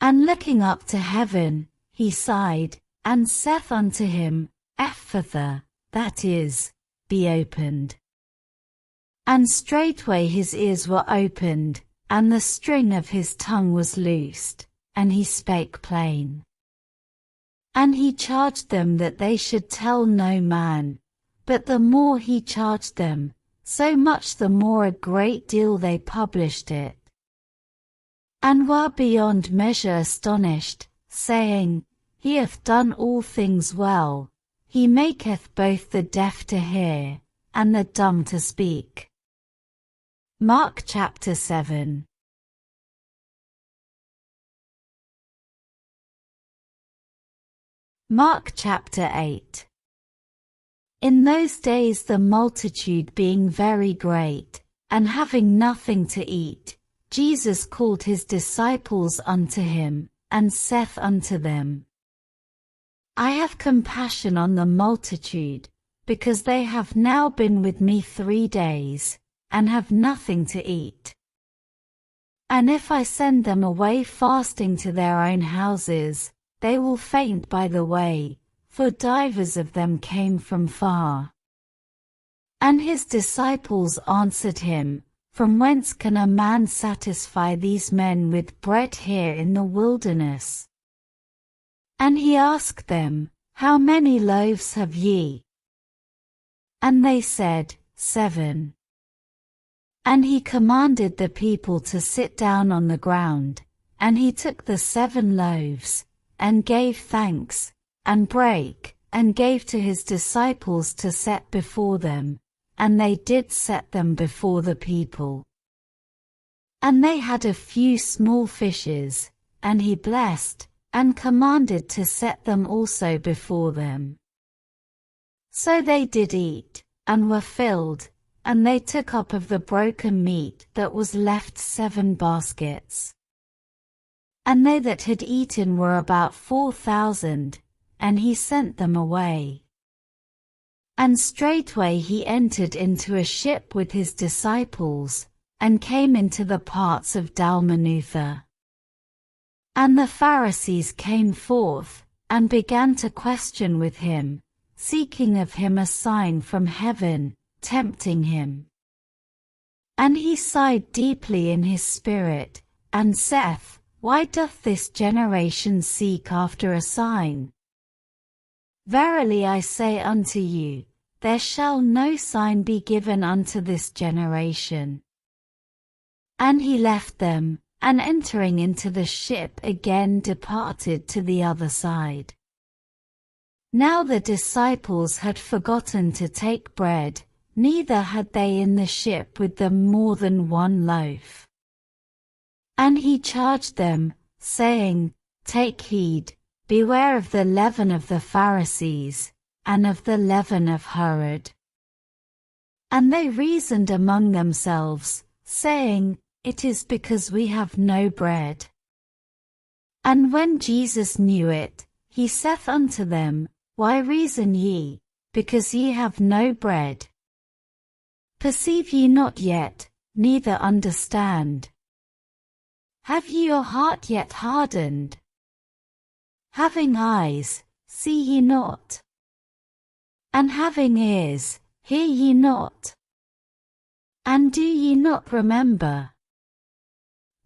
And looking up to heaven, he sighed, and saith unto him, Ephphatha, that is, be opened. And straightway his ears were opened, and the string of his tongue was loosed, and he spake plain. And he charged them that they should tell no man, but the more he charged them, so much the more a great deal they published it. And were beyond measure astonished, saying, He hath done all things well, he maketh both the deaf to hear, and the dumb to speak. Mark chapter 7. Mark chapter 8. In those days the multitude being very great, and having nothing to eat, Jesus called his disciples unto him, and saith unto them, I have compassion on the multitude, because they have now been with me 3 days, and have nothing to eat. And if I send them away fasting to their own houses, they will faint by the way, for divers of them came from far. And his disciples answered him, From whence can a man satisfy these men with bread here in the wilderness? And he asked them, How many loaves have ye? And they said, 7. And he commanded the people to sit down on the ground, and he took the 7 loaves, and gave thanks, and brake, and gave to his disciples to set before them, and they did set them before the people. And they had a few small fishes, and he blessed, and commanded to set them also before them. So they did eat, and were filled, and they took up of the broken meat that was left 7 baskets. And they that had eaten were about 4,000, and he sent them away. And straightway he entered into a ship with his disciples, and came into the parts of Dalmanutha. And the Pharisees came forth, and began to question with him, seeking of him a sign from heaven, tempting him. And he sighed deeply in his spirit, and saith, Why doth this generation seek after a sign? Verily I say unto you, there shall no sign be given unto this generation. And he left them, and entering into the ship again departed to the other side. Now the disciples had forgotten to take bread, neither had they in the ship with them more than 1 loaf. And he charged them, saying, Take heed, beware of the leaven of the Pharisees, and of the leaven of Herod. And they reasoned among themselves, saying, It is because we have no bread. And when Jesus knew it, he saith unto them, Why reason ye, because ye have no bread? Perceive ye not yet, neither understand? Have ye your heart yet hardened? Having eyes, see ye not? And having ears, hear ye not? And do ye not remember?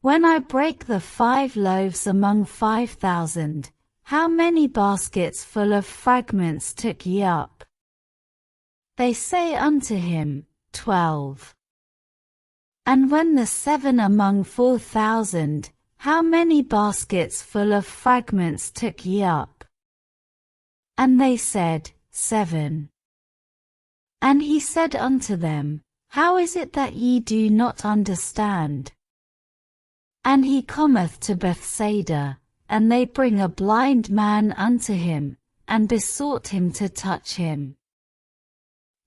When I brake the 5 loaves among 5,000, how many baskets full of fragments took ye up? They say unto him, 12. And when the 7 among 4,000, how many baskets full of fragments took ye up? And they said, 7. And he said unto them, How is it that ye do not understand? And he cometh to Bethsaida, and they bring a blind man unto him, and besought him to touch him.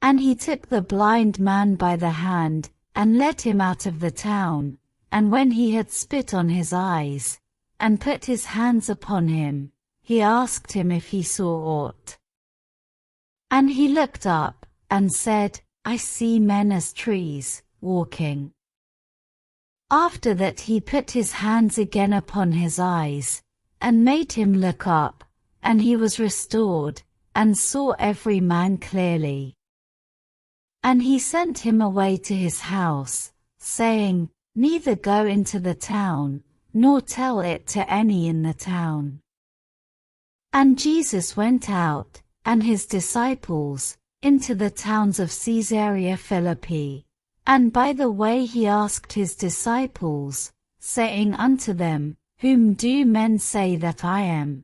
And he took the blind man by the hand, and led him out of the town, and when he had spit on his eyes, and put his hands upon him, he asked him if he saw aught. And he looked up, and said, I see men as trees, walking. After that he put his hands again upon his eyes, and made him look up, and he was restored, and saw every man clearly. And he sent him away to his house, saying, Neither go into the town, nor tell it to any in the town. And Jesus went out, and his disciples, into the towns of Caesarea Philippi. And by the way he asked his disciples, saying unto them, Whom do men say that I am?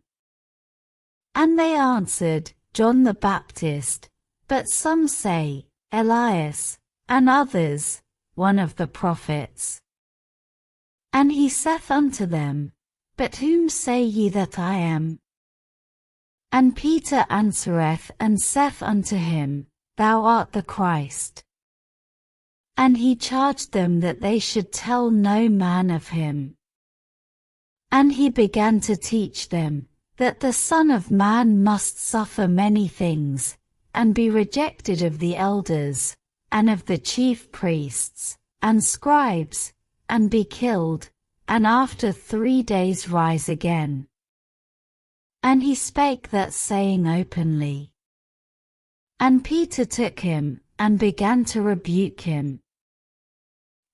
And they answered, John the Baptist, but some say, Elias, and others, one of the prophets. And he saith unto them, But whom say ye that I am? And Peter answereth and saith unto him, Thou art the Christ. And he charged them that they should tell no man of him. And he began to teach them, that the Son of Man must suffer many things, and be rejected of the elders, and of the chief priests, and scribes, and be killed, and after 3 days rise again. And he spake that saying openly. And Peter took him, and began to rebuke him.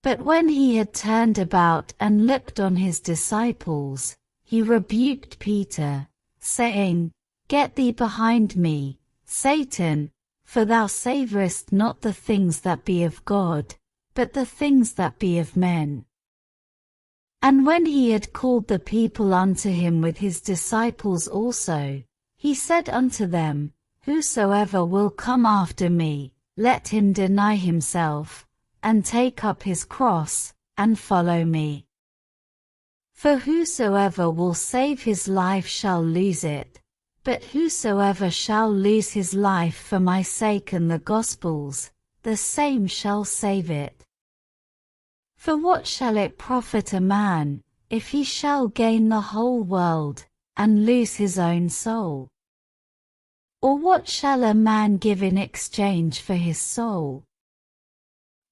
But when he had turned about and looked on his disciples, he rebuked Peter, saying, Get thee behind me, Satan, for thou savourest not the things that be of God, but the things that be of men. And when he had called the people unto him with his disciples also, he said unto them, Whosoever will come after me, let him deny himself, and take up his cross, and follow me. For whosoever will save his life shall lose it, but whosoever shall lose his life for my sake and the gospel's, the same shall save it. For what shall it profit a man, if he shall gain the whole world, and lose his own soul? Or what shall a man give in exchange for his soul?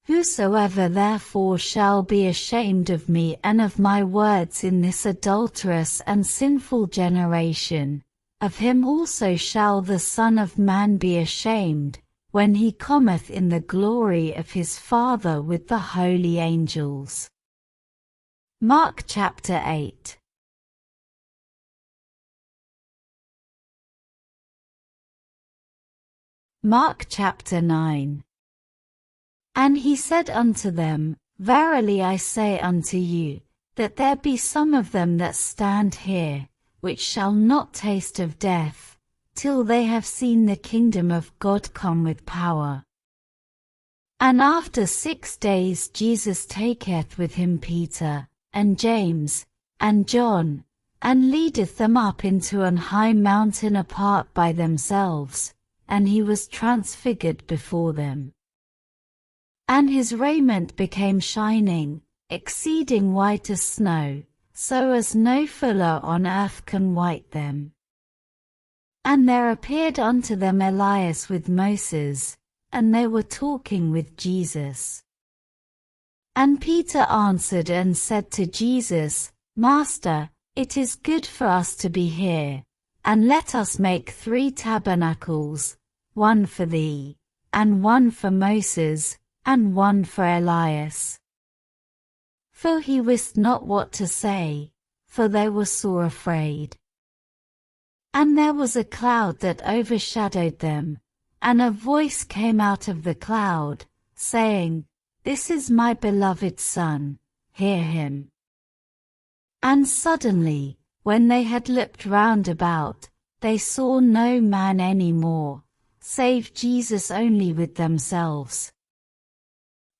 Whosoever therefore shall be ashamed of me and of my words in this adulterous and sinful generation, of him also shall the Son of Man be ashamed, when he cometh in the glory of his Father with the holy angels. Mark chapter 8. Mark chapter 9. And he said unto them, Verily I say unto you, that there be some of them that stand here, which shall not taste of death, till they have seen the kingdom of God come with power. And after 6 days Jesus taketh with him Peter, and James, and John, and leadeth them up into an high mountain apart by themselves, and he was transfigured before them. And his raiment became shining, exceeding white as snow, so as no fuller on earth can white them. And there appeared unto them Elias with Moses, and they were talking with Jesus. And Peter answered and said to Jesus, Master, it is good for us to be here, and let us make 3 tabernacles, one for thee, and one for Moses, and one for Elias. For he wist not what to say, for they were sore afraid. And there was a cloud that overshadowed them, and a voice came out of the cloud, saying, This is my beloved Son, hear him. And suddenly, when they had looked round about, they saw no man any more, save Jesus only with themselves.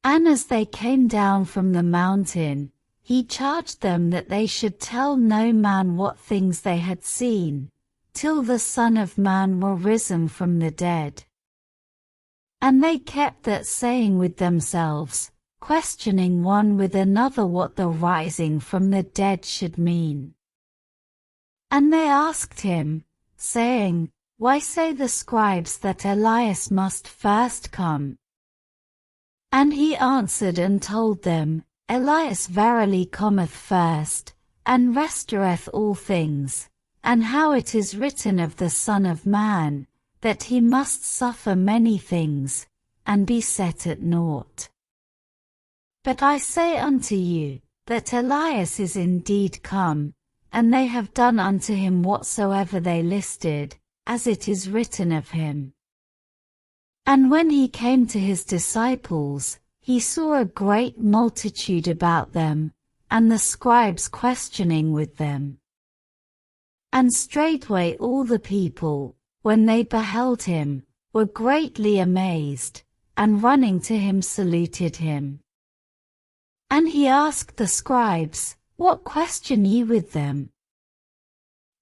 And as they came down from the mountain, he charged them that they should tell no man what things they had seen, till the Son of Man were risen from the dead. And they kept that saying with themselves, questioning one with another what the rising from the dead should mean. And they asked him, saying, Why say the scribes that Elias must first come? And he answered and told them, Elias verily cometh first, and restoreth all things, and how it is written of the Son of Man, that he must suffer many things, and be set at naught. But I say unto you, that Elias is indeed come, and they have done unto him whatsoever they listed, as it is written of him. And when he came to his disciples, he saw a great multitude about them, and the scribes questioning with them. And straightway all the people, when they beheld him, were greatly amazed, and running to him saluted him. And he asked the scribes, What question ye with them?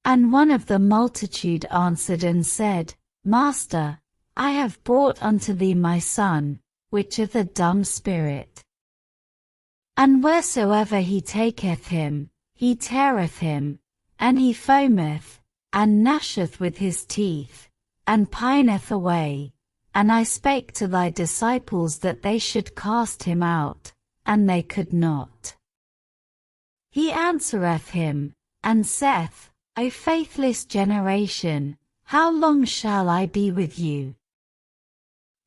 And one of the multitude answered and said, Master, I have brought unto thee my son, which hath a dumb spirit. And wheresoever he taketh him, he teareth him, and he foameth, and gnasheth with his teeth, and pineth away. And I spake to thy disciples that they should cast him out, and they could not. He answereth him, and saith, O faithless generation, how long shall I be with you?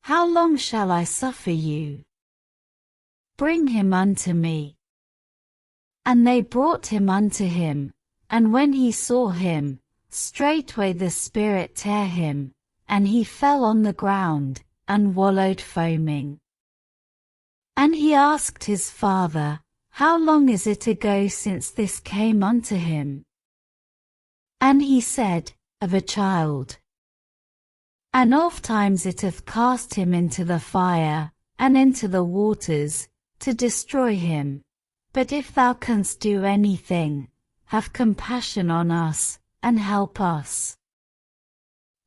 How long shall I suffer you? Bring him unto me. And they brought him unto him, and when he saw him, straightway the spirit tear him, and he fell on the ground, and wallowed foaming. And he asked his father, How long is it ago since this came unto him? And he said, Of a child. And ofttimes it hath cast him into the fire, and into the waters, to destroy him. But if thou canst do anything, have compassion on us, and help us.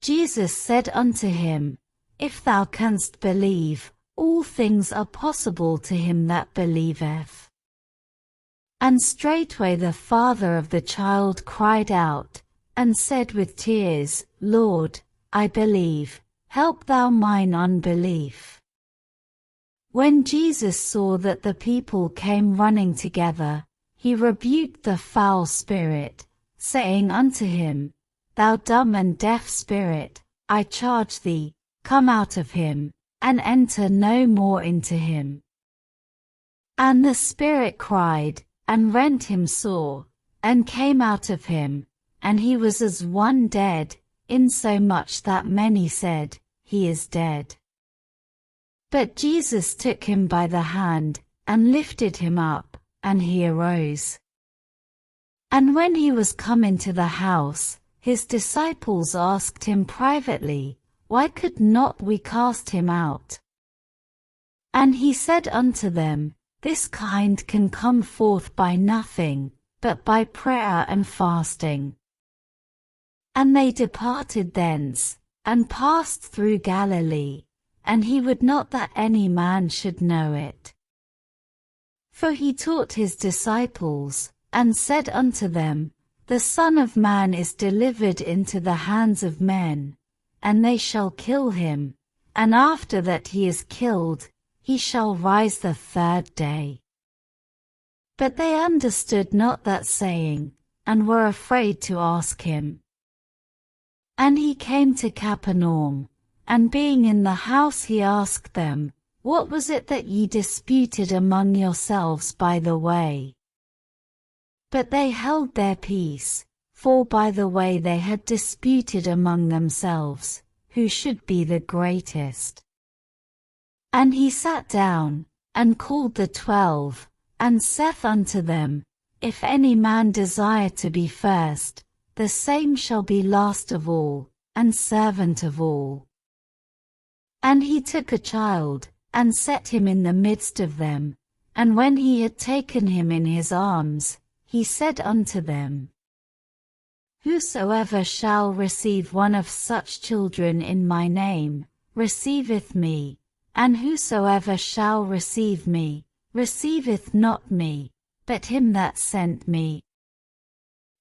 Jesus said unto him, If thou canst believe, all things are possible to him that believeth. And straightway the father of the child cried out, and said with tears, Lord, I believe, help thou mine unbelief. When Jesus saw that the people came running together, he rebuked the foul spirit, saying unto him, Thou dumb and deaf spirit, I charge thee, come out of him, and enter no more into him. And the spirit cried, and rent him sore, and came out of him, and he was as one dead, insomuch that many said, He is dead. But Jesus took him by the hand, and lifted him up, and he arose. And when he was come into the house, his disciples asked him privately, Why could not we cast him out? And he said unto them, This kind can come forth by nothing, but by prayer and fasting. And they departed thence, and passed through Galilee, and he would not that any man should know it. For he taught his disciples, and said unto them, The Son of Man is delivered into the hands of men, and they shall kill him, and after that he is killed, he shall rise the third day. But they understood not that saying, and were afraid to ask him. And he came to Capernaum, and being in the house he asked them, What was it that ye disputed among yourselves by the way? But they held their peace, for by the way they had disputed among themselves, who should be the greatest. And he sat down, and called the 12, and saith unto them, If any man desire to be first, the same shall be last of all, and servant of all. And he took a child, and set him in the midst of them, and when he had taken him in his arms, he said unto them, Whosoever shall receive one of such children in my name, receiveth me, and whosoever shall receive me, receiveth not me, but him that sent me.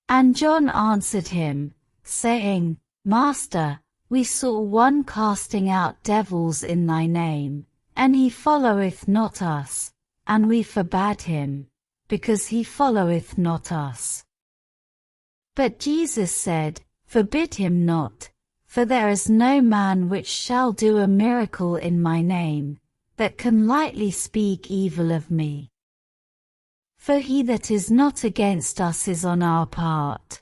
And John answered him, saying, Master, we saw one casting out devils in thy name, and he followeth not us, and we forbade him, because he followeth not us. But Jesus said, Forbid him not, for there is no man which shall do a miracle in my name, that can lightly speak evil of me. For he that is not against us is on our part.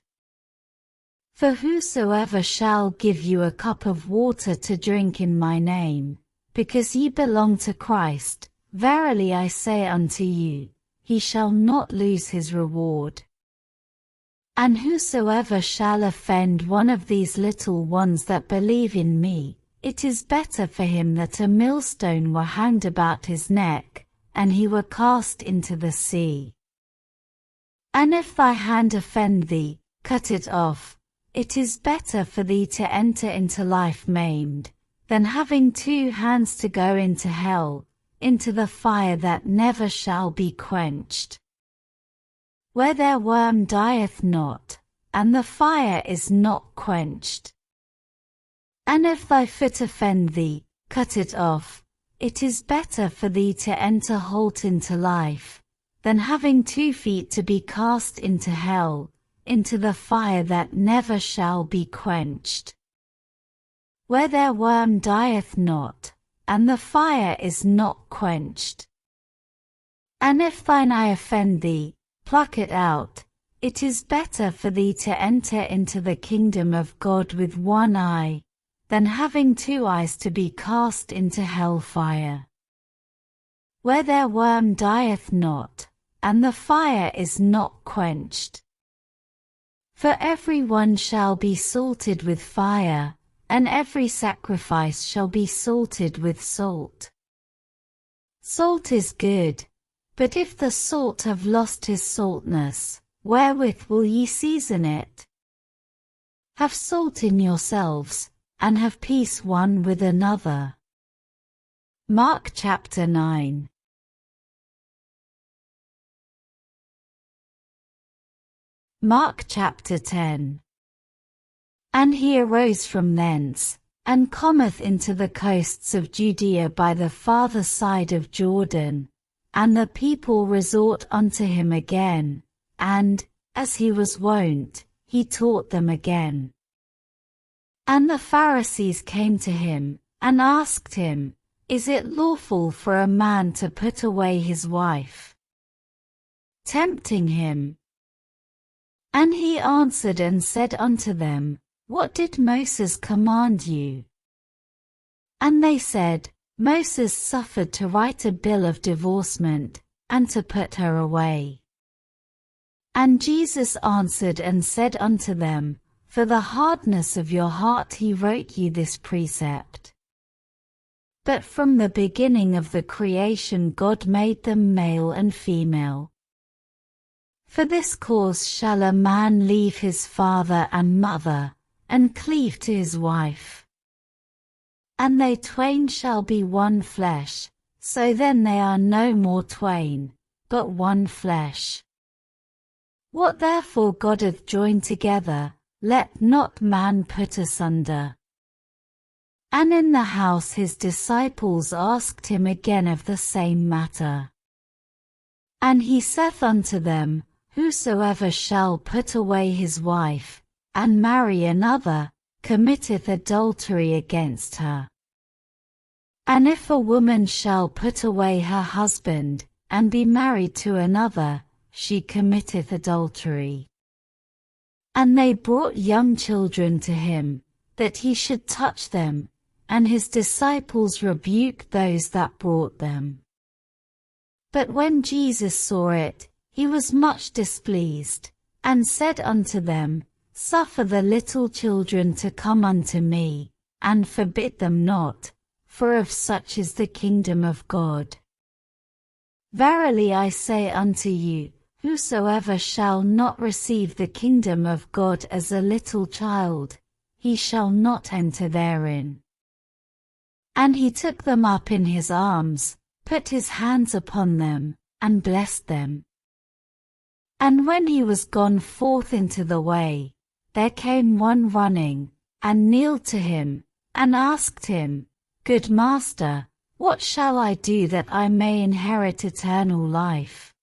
For whosoever shall give you a cup of water to drink in my name, because ye belong to Christ, verily I say unto you, he shall not lose his reward. And whosoever shall offend one of these little ones that believe in me, it is better for him that a millstone were hanged about his neck, and he were cast into the sea. And if thy hand offend thee, cut it off. It is better for thee to enter into life maimed, than having 2 hands to go into hell, into the fire that never shall be quenched, where their worm dieth not, and the fire is not quenched. And if thy foot offend thee, cut it off. It is better for thee to enter halt into life, than having 2 feet to be cast into hell, into the fire that never shall be quenched, where their worm dieth not, and the fire is not quenched. And if thine eye offend thee, pluck it out. It is better for thee to enter into the kingdom of God with 1 eye, than having 2 eyes to be cast into hell fire, where their worm dieth not, and the fire is not quenched. For every one shall be salted with fire, and every sacrifice shall be salted with salt. Salt is good, but if the salt have lost his saltness, wherewith will ye season it? Have salt in yourselves, and have peace one with another. Mark chapter 9. Mark chapter 10. And he arose from thence, and cometh into the coasts of Judea by the farther side of Jordan, and the people resort unto him again, and, as he was wont, he taught them again. And the Pharisees came to him, and asked him, Is it lawful for a man to put away his wife? Tempting him. And he answered and said unto them, What did Moses command you? And they said, Moses suffered to write a bill of divorcement, and to put her away. And Jesus answered and said unto them, For the hardness of your heart he wrote you this precept. But from the beginning of the creation God made them male and female. For this cause shall a man leave his father and mother, and cleave to his wife. And they twain shall be one flesh, so then they are no more twain, but one flesh. What therefore God hath joined together, let not man put asunder. And in the house his disciples asked him again of the same matter. And he saith unto them, Whosoever shall put away his wife, and marry another, committeth adultery against her. And if a woman shall put away her husband, and be married to another, she committeth adultery. And they brought young children to him, that he should touch them, and his disciples rebuked those that brought them. But when Jesus saw it, he was much displeased, and said unto them, Suffer the little children to come unto me, and forbid them not, for of such is the kingdom of God. Verily I say unto you, whosoever shall not receive the kingdom of God as a little child, he shall not enter therein. And he took them up in his arms, put his hands upon them, and blessed them. And when he was gone forth into the way, there came one running, and kneeled to him, and asked him, Good Master, what shall I do that I may inherit eternal life?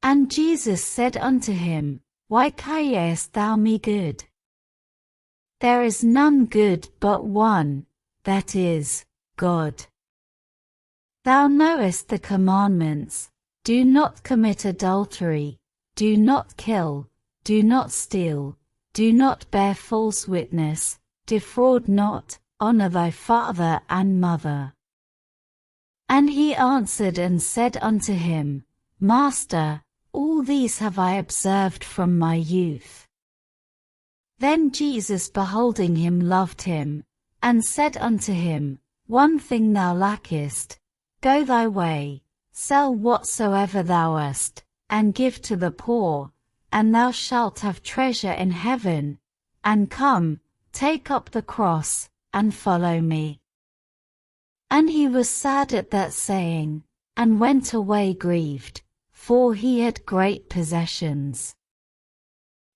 And Jesus said unto him, Why criest thou me good? There is none good but one, that is, God. Thou knowest the commandments, do not commit adultery, do not kill, do not steal, do not bear false witness, defraud not, honor thy father and mother. And he answered and said unto him, Master, all these have I observed from my youth. Then Jesus beholding him loved him, and said unto him, One thing thou lackest, go thy way, sell whatsoever thou hast, and give to the poor, and thou shalt have treasure in heaven, and come, take up the cross, and follow me. And he was sad at that saying, and went away grieved, for he had great possessions.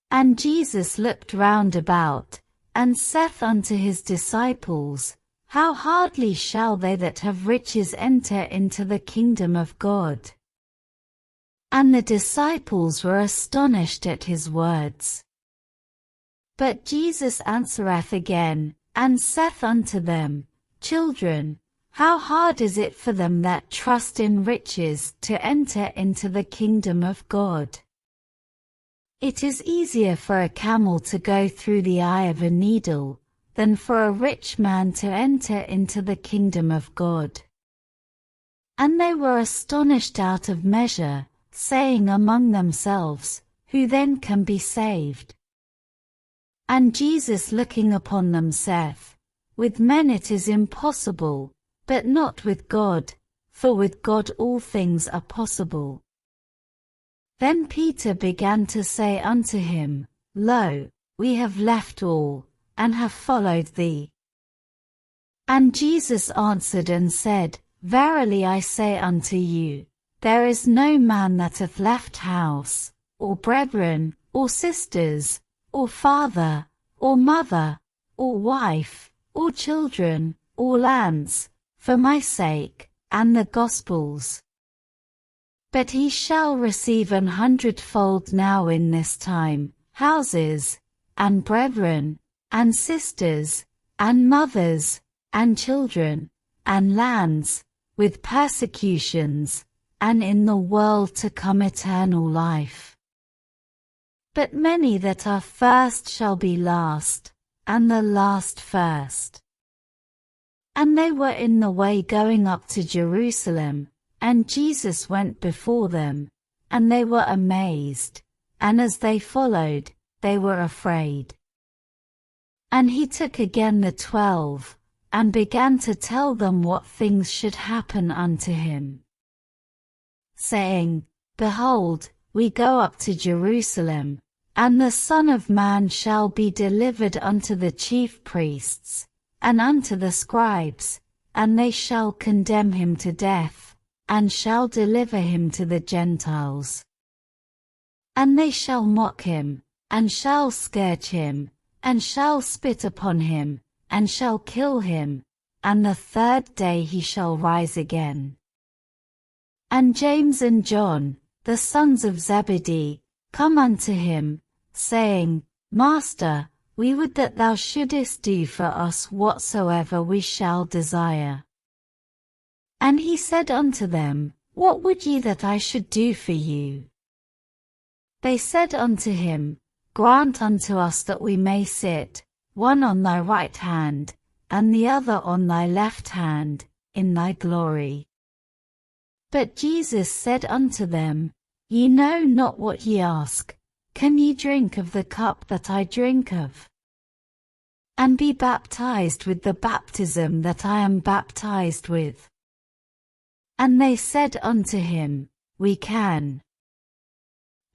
And Jesus looked round about, and saith unto his disciples, How hardly shall they that have riches enter into the kingdom of God? And the disciples were astonished at his words. But Jesus answereth again, and saith unto them, Children, how hard is it for them that trust in riches to enter into the kingdom of God? It is easier for a camel to go through the eye of a needle, than for a rich man to enter into the kingdom of God. And they were astonished out of measure, saying among themselves, Who then can be saved? And Jesus looking upon them saith, With men it is impossible, but not with God, for with God all things are possible. Then Peter began to say unto him, Lo, we have left all, and have followed thee. And Jesus answered and said, Verily I say unto you, there is no man that hath left house, or brethren, or sisters, or father, or mother, or wife, or children, or lands, for my sake, and the gospel's. But he shall receive 100-fold now in this time, houses, and brethren, and sisters, and mothers, and children, and lands, with persecutions, and in the world to come eternal life. But many that are first shall be last, and the last first. And they were in the way going up to Jerusalem, and Jesus went before them, and they were amazed, and as they followed, they were afraid. And he took again the 12, and began to tell them what things should happen unto him, saying, Behold, we go up to Jerusalem, and the Son of Man shall be delivered unto the chief priests, and unto the scribes, and they shall condemn him to death, and shall deliver him to the Gentiles. And they shall mock him, and shall scourge him, and shall spit upon him, and shall kill him, and the third day he shall rise again. And James and John, the sons of Zebedee, come unto him, saying, Master, we would that thou shouldest do for us whatsoever we shall desire. And he said unto them, What would ye that I should do for you? They said unto him, Grant unto us that we may sit, one on thy right hand, and the other on thy left hand, in thy glory. But Jesus said unto them, Ye know not what ye ask. Can ye drink of the cup that I drink of? And be baptized with the baptism that I am baptized with? And they said unto him, We can.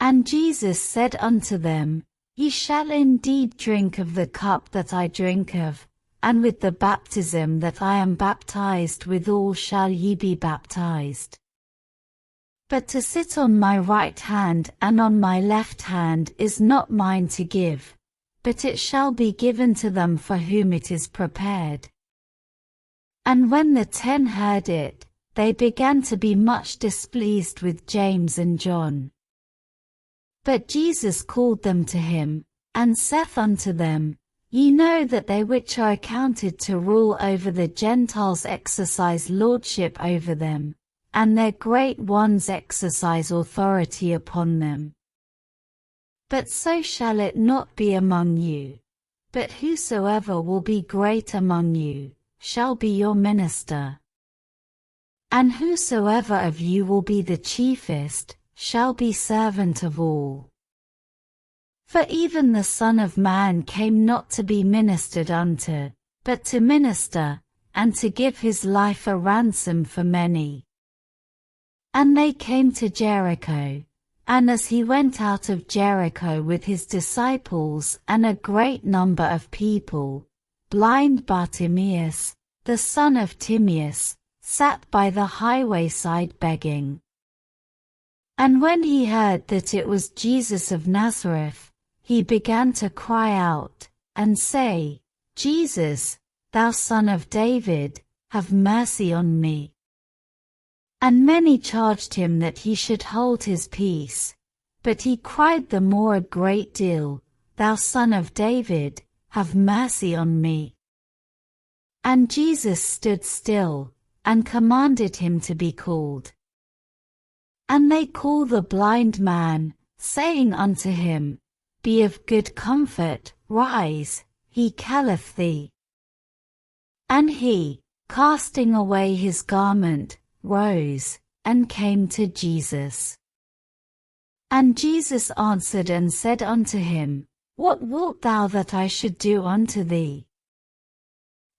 And Jesus said unto them, Ye shall indeed drink of the cup that I drink of, and with the baptism that I am baptized withal shall ye be baptized. But to sit on my right hand and on my left hand is not mine to give, but it shall be given to them for whom it is prepared. And when the 10 heard it, they began to be much displeased with James and John. But Jesus called them to him, and saith unto them, Ye know that they which are accounted to rule over the Gentiles exercise lordship over them, and their great ones exercise authority upon them. But so shall it not be among you. But whosoever will be great among you, shall be your minister. And whosoever of you will be the chiefest, shall be servant of all. For even the Son of Man came not to be ministered unto, but to minister, and to give his life a ransom for many. And they came to Jericho, and as he went out of Jericho with his disciples and a great number of people, blind Bartimaeus, the son of Timaeus, sat by the highway side begging. And when he heard that it was Jesus of Nazareth, he began to cry out, and say, Jesus, thou Son of David, have mercy on me. And many charged him that he should hold his peace. But he cried the more a great deal, Thou Son of David, have mercy on me. And Jesus stood still, and commanded him to be called. And they call the blind man, saying unto him, Be of good comfort, rise, he calleth thee. And he, casting away his garment, rose, and came to Jesus. And Jesus answered and said unto him, What wilt thou that I should do unto thee?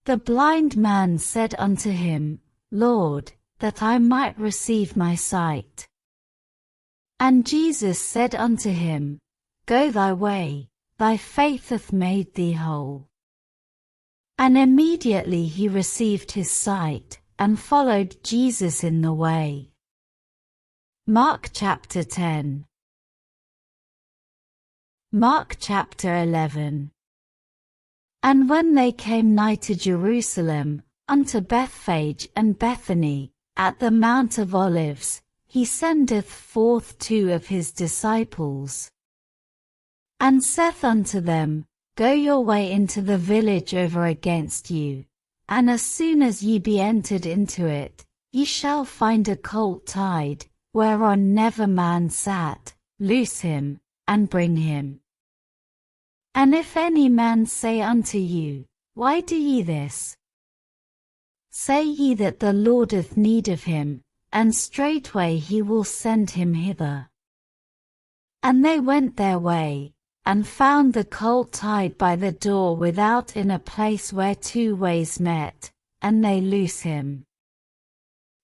The blind man said unto him, Lord, that I might receive my sight. And Jesus said unto him, Go thy way, thy faith hath made thee whole. And immediately he received his sight, and followed Jesus in the way. Mark chapter 10. Mark chapter 11. And when they came nigh to Jerusalem, unto Bethphage and Bethany, at the Mount of Olives, he sendeth forth 2 of his disciples, and saith unto them, Go your way into the village over against you, and as soon as ye be entered into it, ye shall find a colt tied, whereon never man sat, loose him, and bring him. And if any man say unto you, Why do ye this? Say ye that the Lord hath need of him, and straightway he will send him hither. And they went their way, and found the colt tied by the door without in a place where 2 ways met, and they loose him.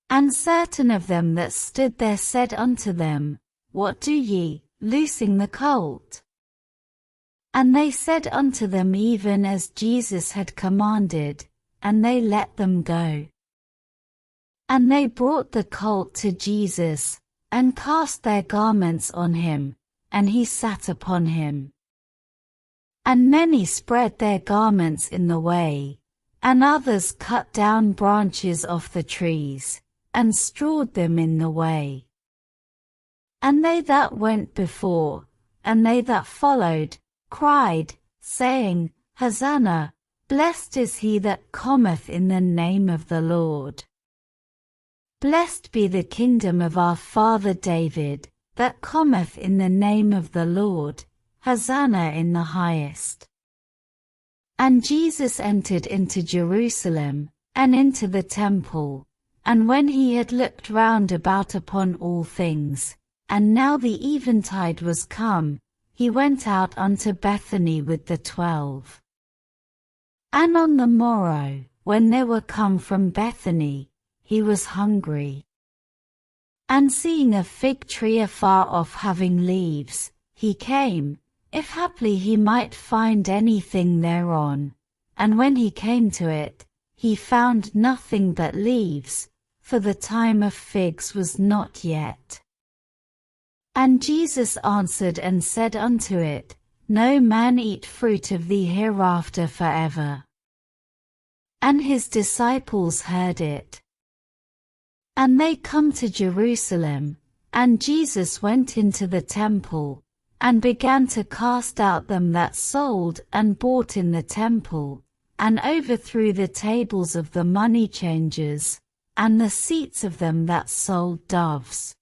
And certain of them that stood there said unto them, What do ye, loosing the colt? And they said unto them even as Jesus had commanded, and they let them go. And they brought the colt to Jesus, and cast their garments on him, and he sat upon him. And many spread their garments in the way, and others cut down branches off the trees, and strawed them in the way. And they that went before, and they that followed, cried, saying, Hosanna, blessed is he that cometh in the name of the Lord. Blessed be the kingdom of our father David, that cometh in the name of the Lord, Hosanna in the highest. And Jesus entered into Jerusalem, and into the temple, and when he had looked round about upon all things, and now the eventide was come, he went out unto Bethany with the 12. And on the morrow, when they were come from Bethany, he was hungry. And seeing a fig tree afar off having leaves, he came, if haply he might find anything thereon. And when he came to it, he found nothing but leaves, for the time of figs was not yet. And Jesus answered and said unto it, No man eat fruit of thee hereafter forever. And his disciples heard it. And they come to Jerusalem, and Jesus went into the temple, and began to cast out them that sold and bought in the temple, and overthrew the tables of the money changers, and the seats of them that sold doves.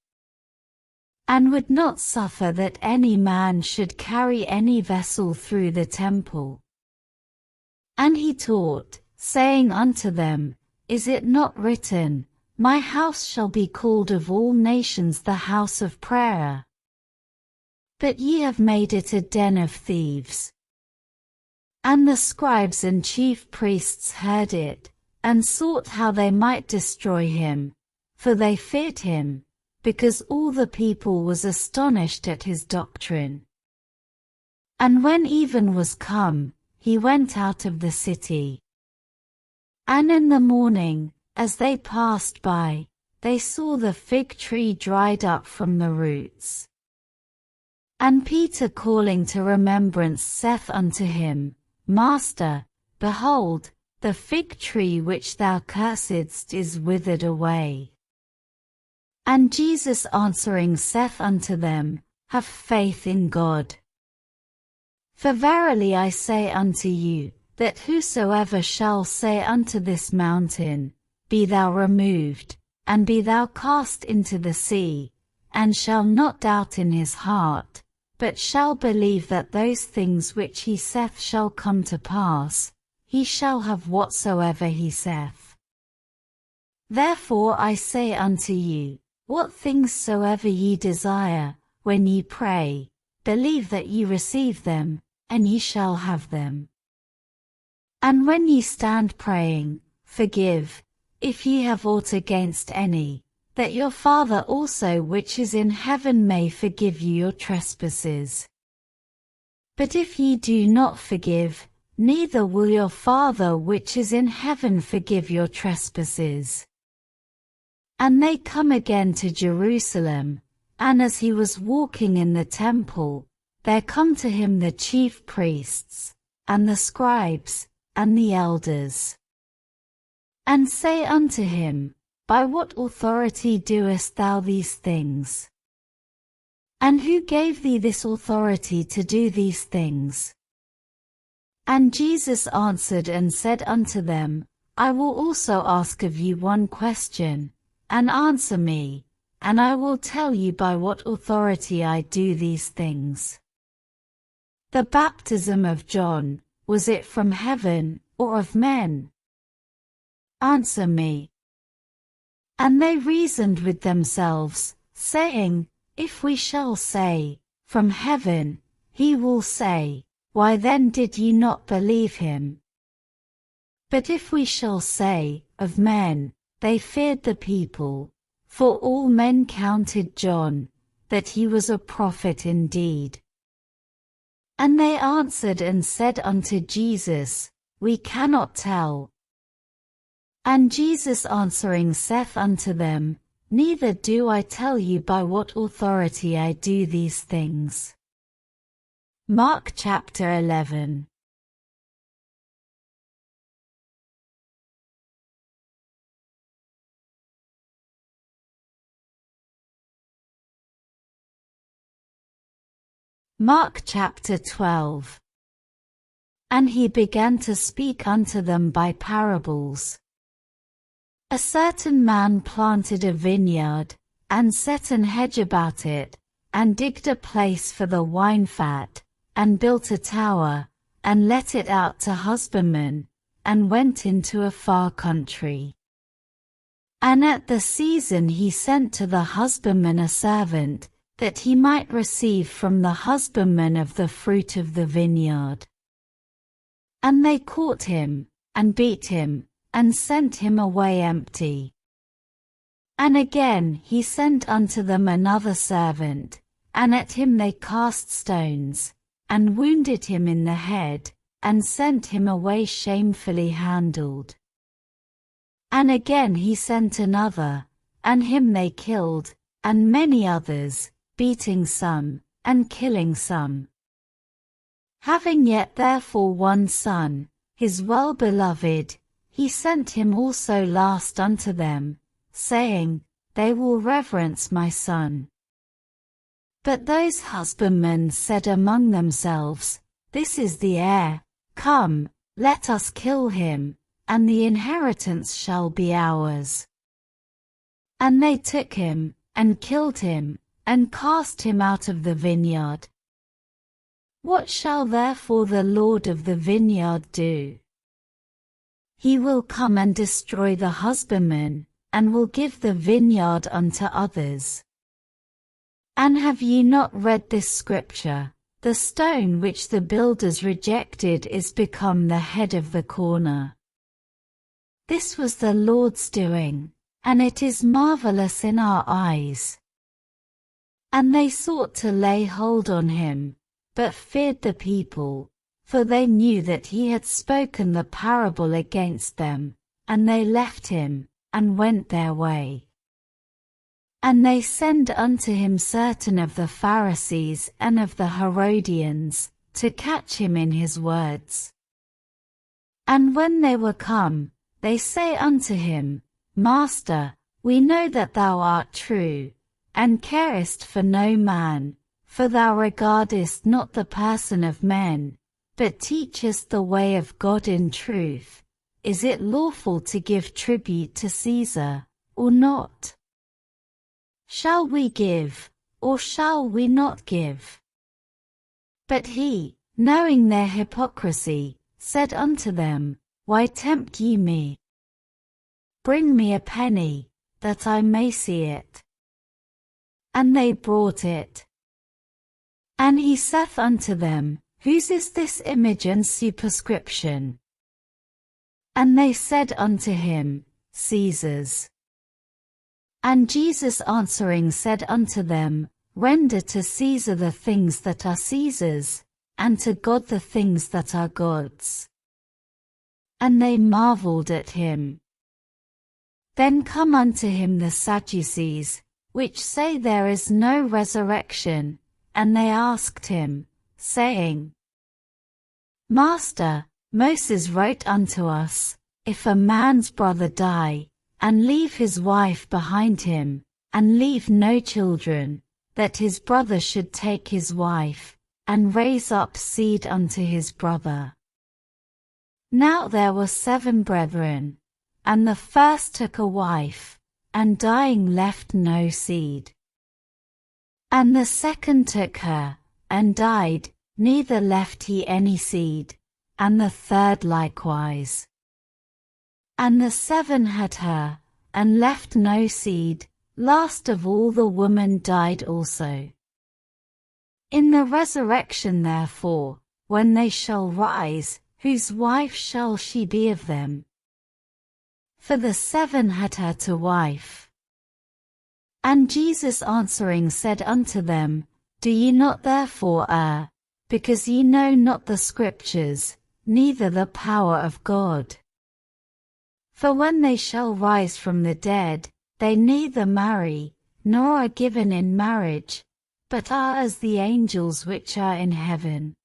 And would not suffer that any man should carry any vessel through the temple. And he taught, saying unto them, Is it not written, My house shall be called of all nations the house of prayer? But ye have made it a den of thieves. And the scribes and chief priests heard it, and sought how they might destroy him, for they feared him, because all the people was astonished at his doctrine. And when even was come, he went out of the city. And in the morning, as they passed by, they saw the fig tree dried up from the roots. And Peter calling to remembrance saith unto him, Master, behold, the fig tree which thou cursedst is withered away. And Jesus answering saith unto them, Have faith in God. For verily I say unto you, that whosoever shall say unto this mountain, Be thou removed, and be thou cast into the sea, and shall not doubt in his heart, but shall believe that those things which he saith shall come to pass, he shall have whatsoever he saith. Therefore I say unto you, what things soever ye desire, when ye pray, believe that ye receive them, and ye shall have them. And when ye stand praying, forgive, if ye have aught against any, that your Father also which is in heaven may forgive you your trespasses. But if ye do not forgive, neither will your Father which is in heaven forgive your trespasses. And they come again to Jerusalem, and as he was walking in the temple, there come to him the chief priests, and the scribes, and the elders, and say unto him, By what authority doest thou these things? And who gave thee this authority to do these things? And Jesus answered and said unto them, I will also ask of you one question, and answer me, and I will tell you by what authority I do these things. The baptism of John, was it from heaven, or of men? Answer me. And they reasoned with themselves, saying, If we shall say, From heaven, he will say, Why then did ye not believe him? But if we shall say, Of men, they feared the people, for all men counted John, that he was a prophet indeed. And they answered and said unto Jesus, We cannot tell. And Jesus answering saith unto them, Neither do I tell you by what authority I do these things. Mark chapter 11. Mark chapter 12. And he began to speak unto them by parables. A certain man planted a vineyard, and set an hedge about it, and digged a place for the wine fat, and built a tower, and let it out to husbandmen, and went into a far country. And at the season he sent to the husbandman a servant, that he might receive from the husbandman of the fruit of the vineyard. And they caught him, and beat him, and sent him away empty. And again he sent unto them another servant, and at him they cast stones, and wounded him in the head, and sent him away shamefully handled. And again he sent another, and him they killed, and many others, beating some, and killing some. Having yet therefore one son, his well-beloved, he sent him also last unto them, saying, They will reverence my son. But those husbandmen said among themselves, This is the heir, come, let us kill him, and the inheritance shall be ours. And they took him, and killed him, and cast him out of the vineyard. What shall therefore the Lord of the vineyard do? He will come and destroy the husbandman, and will give the vineyard unto others. And have ye not read this scripture? The stone which the builders rejected is become the head of the corner. This was the Lord's doing, and it is marvelous in our eyes. And they sought to lay hold on him, but feared the people, for they knew that he had spoken the parable against them, and they left him, and went their way. And they send unto him certain of the Pharisees and of the Herodians, to catch him in his words. And when they were come, they say unto him, Master, we know that thou art true, and carest for no man, for thou regardest not the person of men, but teachest the way of God in truth. Is it lawful to give tribute to Caesar, or not? Shall we give, or shall we not give? But he, knowing their hypocrisy, said unto them, Why tempt ye me? Bring me a penny, that I may see it. And they brought it. And he saith unto them, Whose is this image and superscription? And they said unto him, Caesar's. And Jesus answering said unto them, Render to Caesar the things that are Caesar's, and to God the things that are God's. And they marveled at him. Then come unto him the Sadducees, which say there is no resurrection, and they asked him, saying, Master, Moses wrote unto us, If a man's brother die, and leave his wife behind him, and leave no children, that his brother should take his wife, and raise up seed unto his brother. Now there were 7 brethren, and the first took a wife, and dying left no seed. And the second took her, and died, neither left he any seed, and the third likewise. And the 7 had her, and left no seed, last of all the woman died also. In the resurrection therefore, when they shall rise, whose wife shall she be of them? For the 7 had her to wife. And Jesus answering said unto them, Do ye not therefore err, because ye know not the Scriptures, neither the power of God? For when they shall rise from the dead, they neither marry, nor are given in marriage, but are as the angels which are in heaven.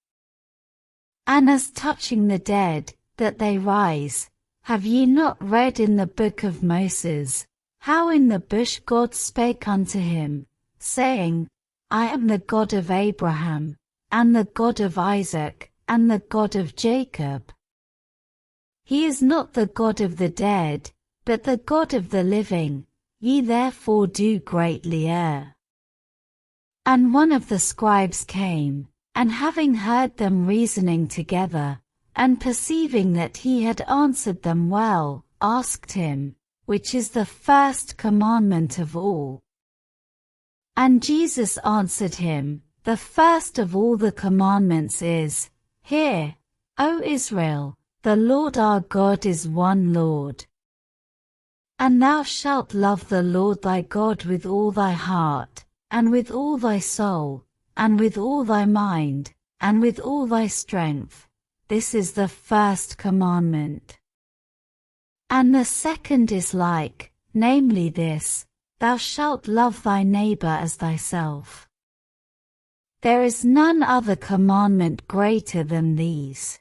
And as touching the dead, that they rise, have ye not read in the book of Moses, how in the bush God spake unto him, saying, I am the God of Abraham, and the God of Isaac, and the God of Jacob? He is not the God of the dead, but the God of the living, ye therefore do greatly err. And one of the scribes came, and having heard them reasoning together, and perceiving that he had answered them well, asked him, which is the first commandment of all? And Jesus answered him, the first of all the commandments is, Hear, O Israel, the Lord our God is one Lord. And thou shalt love the Lord thy God with all thy heart, and with all thy soul, and with all thy mind, and with all thy strength. This is the first commandment. And the second is like, namely this, Thou shalt love thy neighbor as thyself. There is none other commandment greater than these.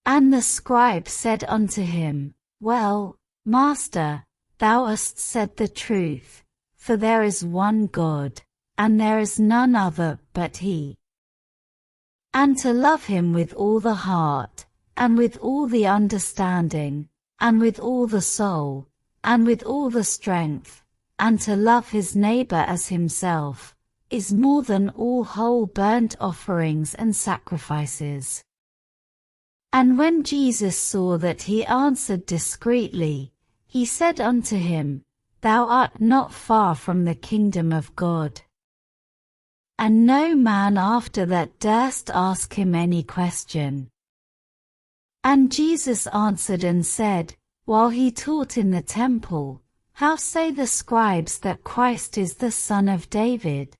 And the scribe said unto him, Well, Master, thou hast said the truth, for there is one God, and there is none other but He. And to love Him with all the heart, and with all the understanding, and with all the soul, and with all the strength, and to love his neighbor as himself, is more than all whole burnt offerings and sacrifices. And when Jesus saw that he answered discreetly, he said unto him, Thou art not far from the kingdom of God. And no man after that durst ask him any question. And Jesus answered and said, while he taught in the temple, How say the scribes that Christ is the son of David?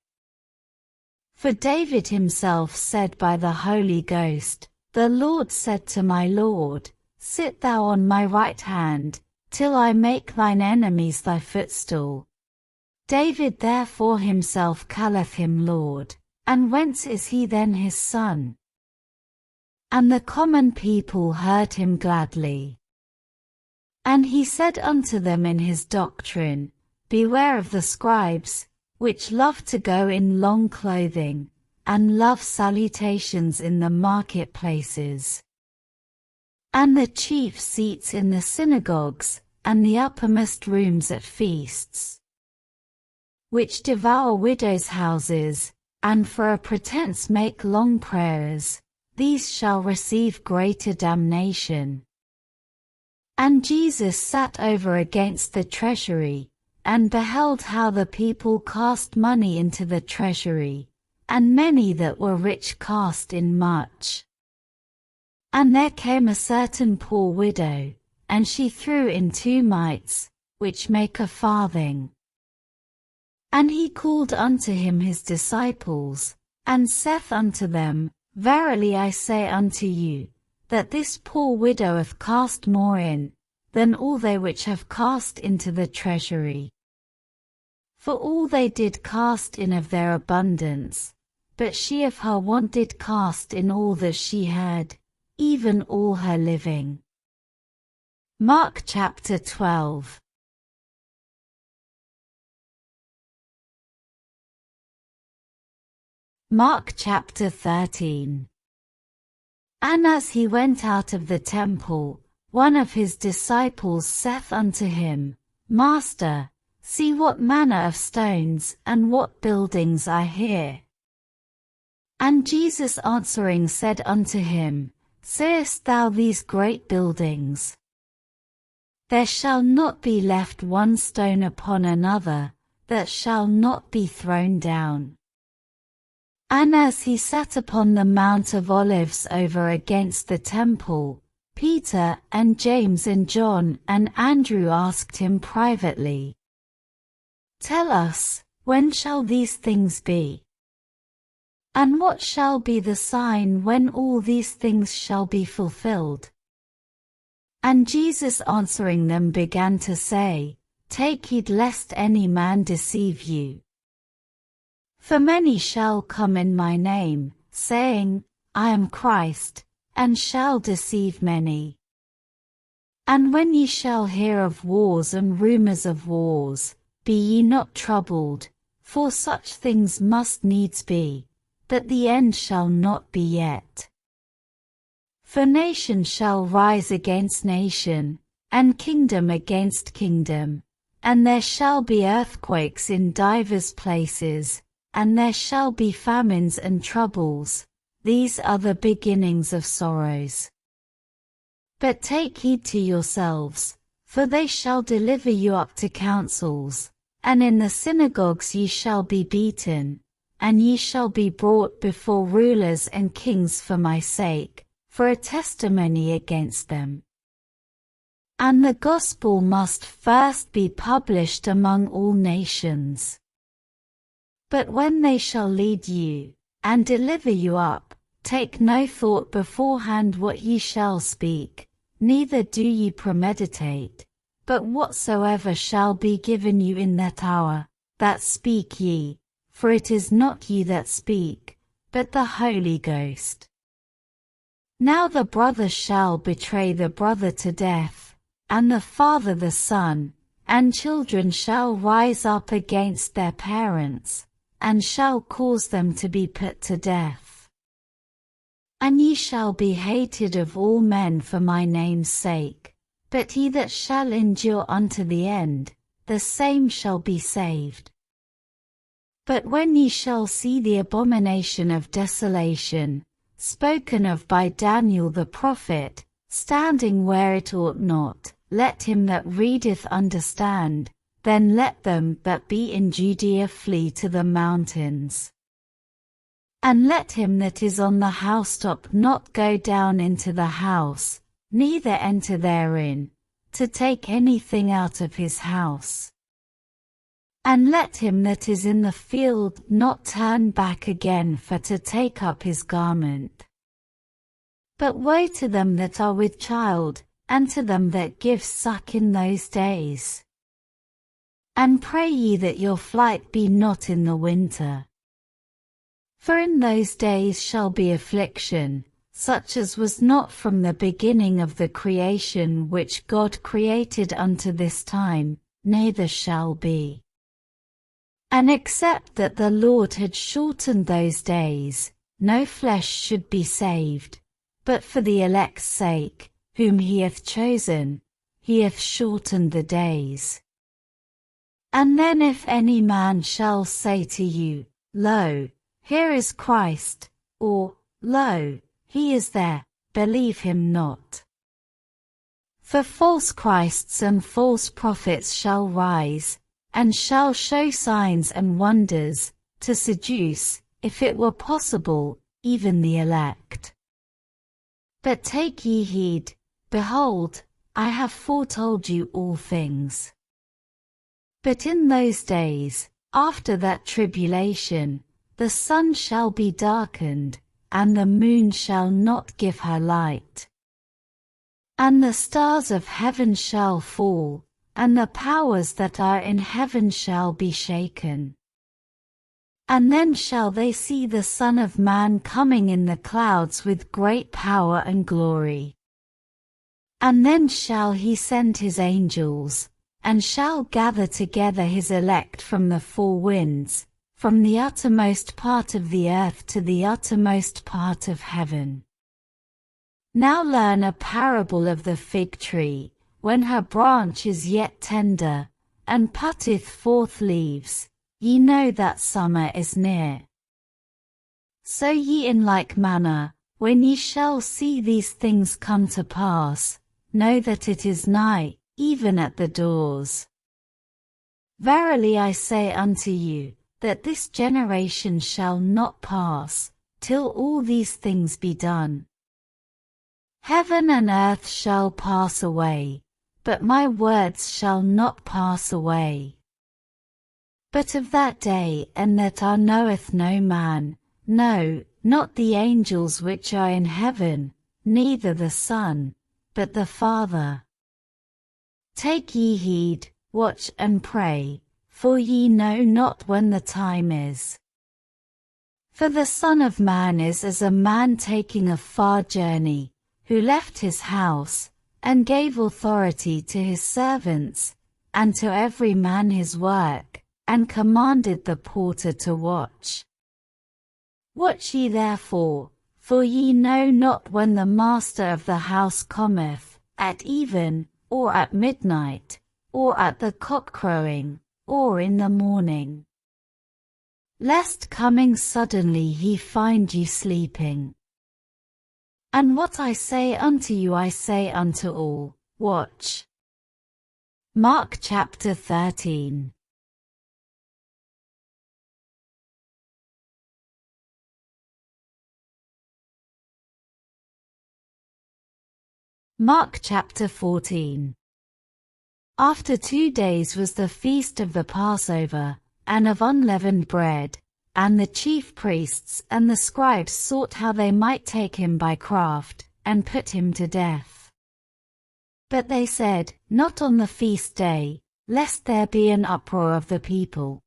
For David himself said by the Holy Ghost, The Lord said to my Lord, Sit thou on my right hand, till I make thine enemies thy footstool. David therefore himself calleth him Lord, and whence is he then his son? And the common people heard him gladly. And he said unto them in his doctrine, Beware of the scribes, which love to go in long clothing, and love salutations in the marketplaces, and the chief seats in the synagogues, and the uppermost rooms at feasts, which devour widows' houses, and for a pretence make long prayers. These shall receive greater damnation. And Jesus sat over against the treasury, and beheld how the people cast money into the treasury, and many that were rich cast in much. And there came a certain poor widow, and she threw in 2 mites, which make a farthing. And he called unto him his disciples, and saith unto them, Verily I say unto you, that this poor widow hath cast more in, than all they which have cast into the treasury. For all they did cast in of their abundance, but she of her want did cast in all that she had, even all her living. Mark chapter 12. Mark chapter 13. And as he went out of the temple, one of his disciples saith unto him, Master, see what manner of stones and what buildings are here. And Jesus answering said unto him, Seest thou these great buildings? There shall not be left one stone upon another, that shall not be thrown down. And as he sat upon the Mount of Olives over against the temple, Peter and James and John and Andrew asked him privately, Tell us, when shall these things be? And what shall be the sign when all these things shall be fulfilled? And Jesus answering them began to say, Take heed lest any man deceive you. For many shall come in my name, saying, I am Christ, and shall deceive many. And when ye shall hear of wars and rumors of wars, be ye not troubled, for such things must needs be, but the end shall not be yet. For nation shall rise against nation, and kingdom against kingdom. And there shall be earthquakes in divers places, and there shall be famines and troubles. These are the beginnings of sorrows. But take heed to yourselves, for they shall deliver you up to councils, and in the synagogues ye shall be beaten, and ye shall be brought before rulers and kings for my sake, for a testimony against them. And the gospel must first be published among all nations. But when they shall lead you, and deliver you up, take no thought beforehand what ye shall speak, neither do ye premeditate, but whatsoever shall be given you in that hour, that speak ye, for it is not ye that speak, but the Holy Ghost. Now the brother shall betray the brother to death, and the father the son, and children shall rise up against their parents, and shall cause them to be put to death. And ye shall be hated of all men for my name's sake, but he that shall endure unto the end, the same shall be saved. But when ye shall see the abomination of desolation, spoken of by Daniel the prophet, standing where it ought not, let him that readeth understand, then let them that be in Judea flee to the mountains. And let him that is on the housetop not go down into the house, neither enter therein, to take anything out of his house. And let him that is in the field not turn back again for to take up his garment. But woe to them that are with child, and to them that give suck in those days. And pray ye that your flight be not in the winter. For in those days shall be affliction, such as was not from the beginning of the creation which God created unto this time, neither shall be. And except that the Lord had shortened those days, no flesh should be saved, but for the elect's sake, whom he hath chosen, he hath shortened the days. And then if any man shall say to you, Lo, here is Christ, or, Lo, he is there, believe him not. For false Christs and false prophets shall rise, and shall show signs and wonders, to seduce, if it were possible, even the elect. But take ye heed, behold, I have foretold you all things. But in those days, after that tribulation, the sun shall be darkened, and the moon shall not give her light. And the stars of heaven shall fall, and the powers that are in heaven shall be shaken. And then shall they see the Son of Man coming in the clouds with great power and glory. And then shall he send his angels, and shall gather together his elect from the four winds, from the uttermost part of the earth to the uttermost part of heaven. Now learn a parable of the fig tree, when her branch is yet tender, and putteth forth leaves, ye know that summer is near. So ye in like manner, when ye shall see these things come to pass, know that it is nigh, even at the doors. Verily I say unto you, that this generation shall not pass, till all these things be done. Heaven and earth shall pass away, but my words shall not pass away. But of that day and that hour knoweth no man, no, not the angels which are in heaven, neither the Son, but the Father. Take ye heed, watch and pray, for ye know not when the time is. For the Son of Man is as a man taking a far journey, who left his house, and gave authority to his servants, and to every man his work, and commanded the porter to watch. Watch ye therefore, for ye know not when the master of the house cometh, at even, or at midnight, or at the cock crowing, or in the morning. Lest coming suddenly he find you sleeping. And what I say unto you I say unto all, watch. Mark chapter 13. Mark chapter 14. After 2 days was the feast of the Passover, and of unleavened bread, and the chief priests and the scribes sought how they might take him by craft, and put him to death. But they said, not on the feast day, lest there be an uproar of the people.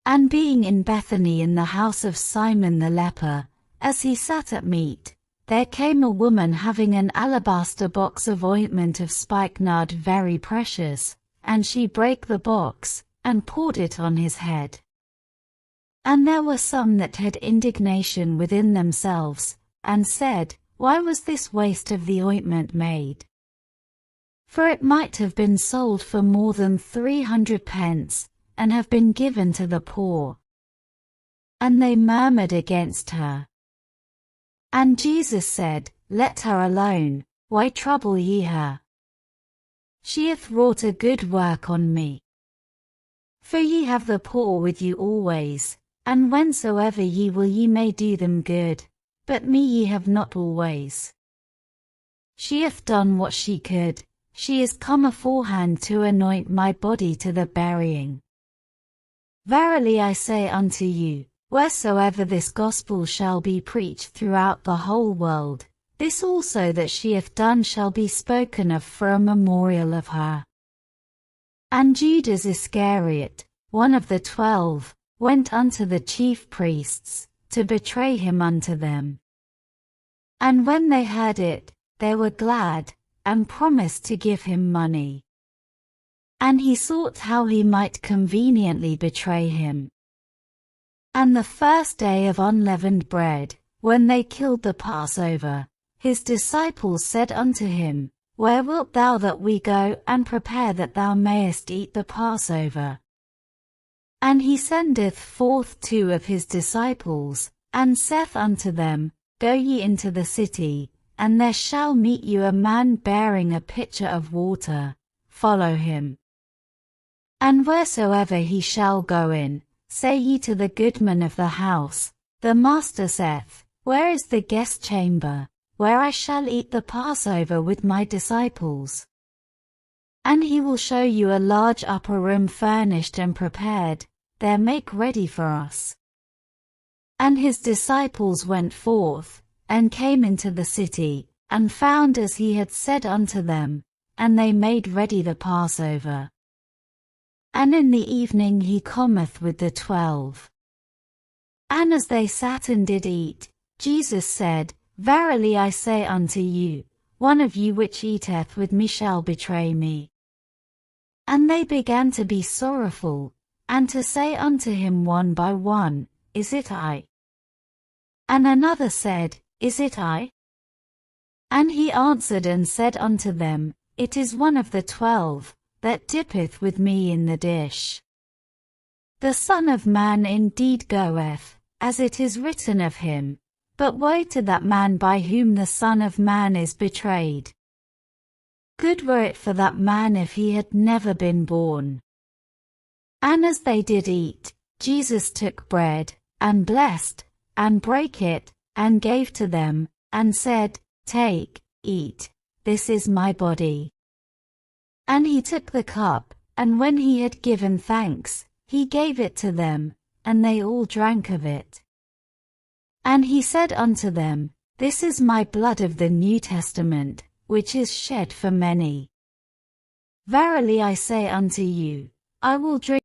And being in Bethany in the house of Simon the leper, as he sat at meat, there came a woman having an alabaster box of ointment of spikenard very precious, and she brake the box, and poured it on his head. And there were some that had indignation within themselves, and said, why was this waste of the ointment made? For it might have been sold for more than 300 pence, and have been given to the poor. And they murmured against her. And Jesus said, let her alone, why trouble ye her? She hath wrought a good work on me. For ye have the poor with you always, and whensoever ye will ye may do them good, but me ye have not always. She hath done what she could, she is come aforehand to anoint my body to the burying. Verily I say unto you, wheresoever this gospel shall be preached throughout the whole world, this also that she hath done shall be spoken of for a memorial of her. And Judas Iscariot, one of the 12, went unto the chief priests, to betray him unto them. And when they heard it, they were glad, and promised to give him money. And he sought how he might conveniently betray him. And the first day of unleavened bread, when they killed the Passover, his disciples said unto him, where wilt thou that we go and prepare that thou mayest eat the Passover? And he sendeth forth 2 of his disciples, and saith unto them, go ye into the city, and there shall meet you a man bearing a pitcher of water, follow him. And wheresoever he shall go in, say ye to the goodman of the house, the master saith, where is the guest chamber, where I shall eat the Passover with my disciples? And he will show you a large upper room furnished and prepared, there make ready for us. And his disciples went forth, and came into the city, and found as he had said unto them, and they made ready the Passover. And in the evening he cometh with the 12. And as they sat and did eat, Jesus said, verily I say unto you, one of you which eateth with me shall betray me. And they began to be sorrowful, and to say unto him one by one, is it I? And another said, is it I? And he answered and said unto them, it is one of the 12, that dippeth with me in the dish. The Son of Man indeed goeth, as it is written of him, but woe to that man by whom the Son of Man is betrayed. Good were it for that man if he had never been born. And as they did eat, Jesus took bread, and blessed, and brake it, and gave to them, and said, take, eat, this is my body. And he took the cup, and when he had given thanks, he gave it to them, and they all drank of it. And he said unto them, this is my blood of the New Testament, which is shed for many. Verily I say unto you, I will drink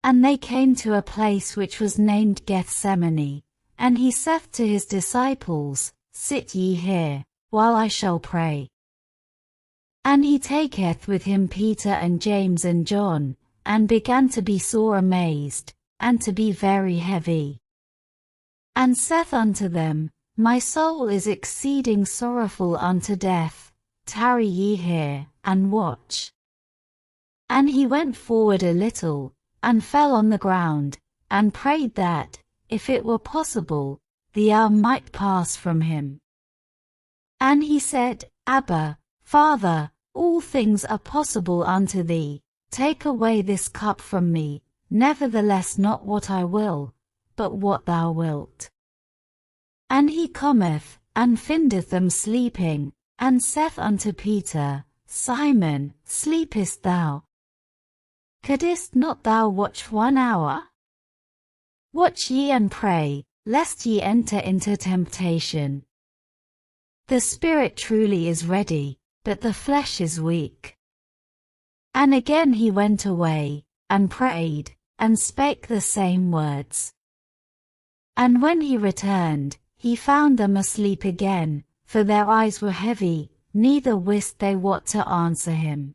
And they came to a place which was named Gethsemane, and he saith to his disciples, Sit ye here, while I shall pray. And he taketh with him Peter and James and John, and began to be sore amazed, and to be very heavy. And saith unto them, My soul is exceeding sorrowful unto death, tarry ye here, and watch. And he went forward a little, and fell on the ground, and prayed that, if it were possible, the hour might pass from him. And he said, Abba, Father, all things are possible unto thee, take away this cup from me, nevertheless not what I will, but what thou wilt. And he cometh, and findeth them sleeping, and saith unto Peter, Simon, sleepest thou? Couldest not thou watch 1 hour? Watch ye and pray, lest ye enter into temptation. The spirit truly is ready, but the flesh is weak. And again he went away, and prayed, and spake the same words. And when he returned, he found them asleep again, for their eyes were heavy, neither wist they what to answer him.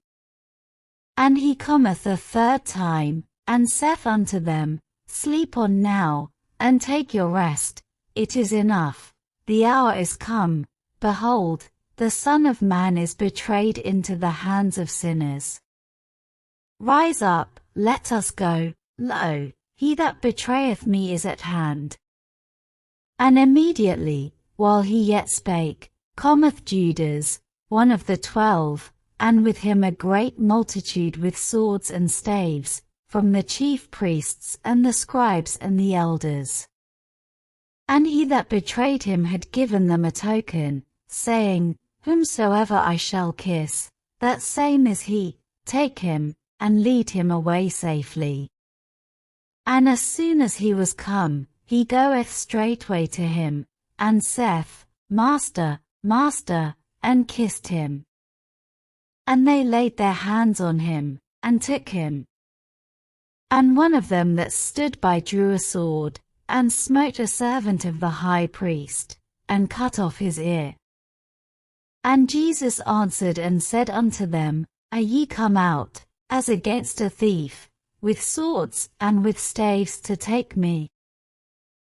And he cometh a third time, and saith unto them, Sleep on now, and take your rest, it is enough, the hour is come, behold, the Son of Man is betrayed into the hands of sinners. Rise up, let us go, lo, he that betrayeth me is at hand. And immediately, while he yet spake, cometh Judas, one of the 12, and with him a great multitude with swords and staves, from the chief priests and the scribes and the elders. And he that betrayed him had given them a token, saying, Whomsoever I shall kiss, that same is he, take him, and lead him away safely. And as soon as he was come, he goeth straightway to him, and saith, Master, Master, and kissed him. And they laid their hands on him, and took him. And one of them that stood by drew a sword, and smote a servant of the high priest, and cut off his ear. And Jesus answered and said unto them, Are ye come out, as against a thief, with swords and with staves to take me?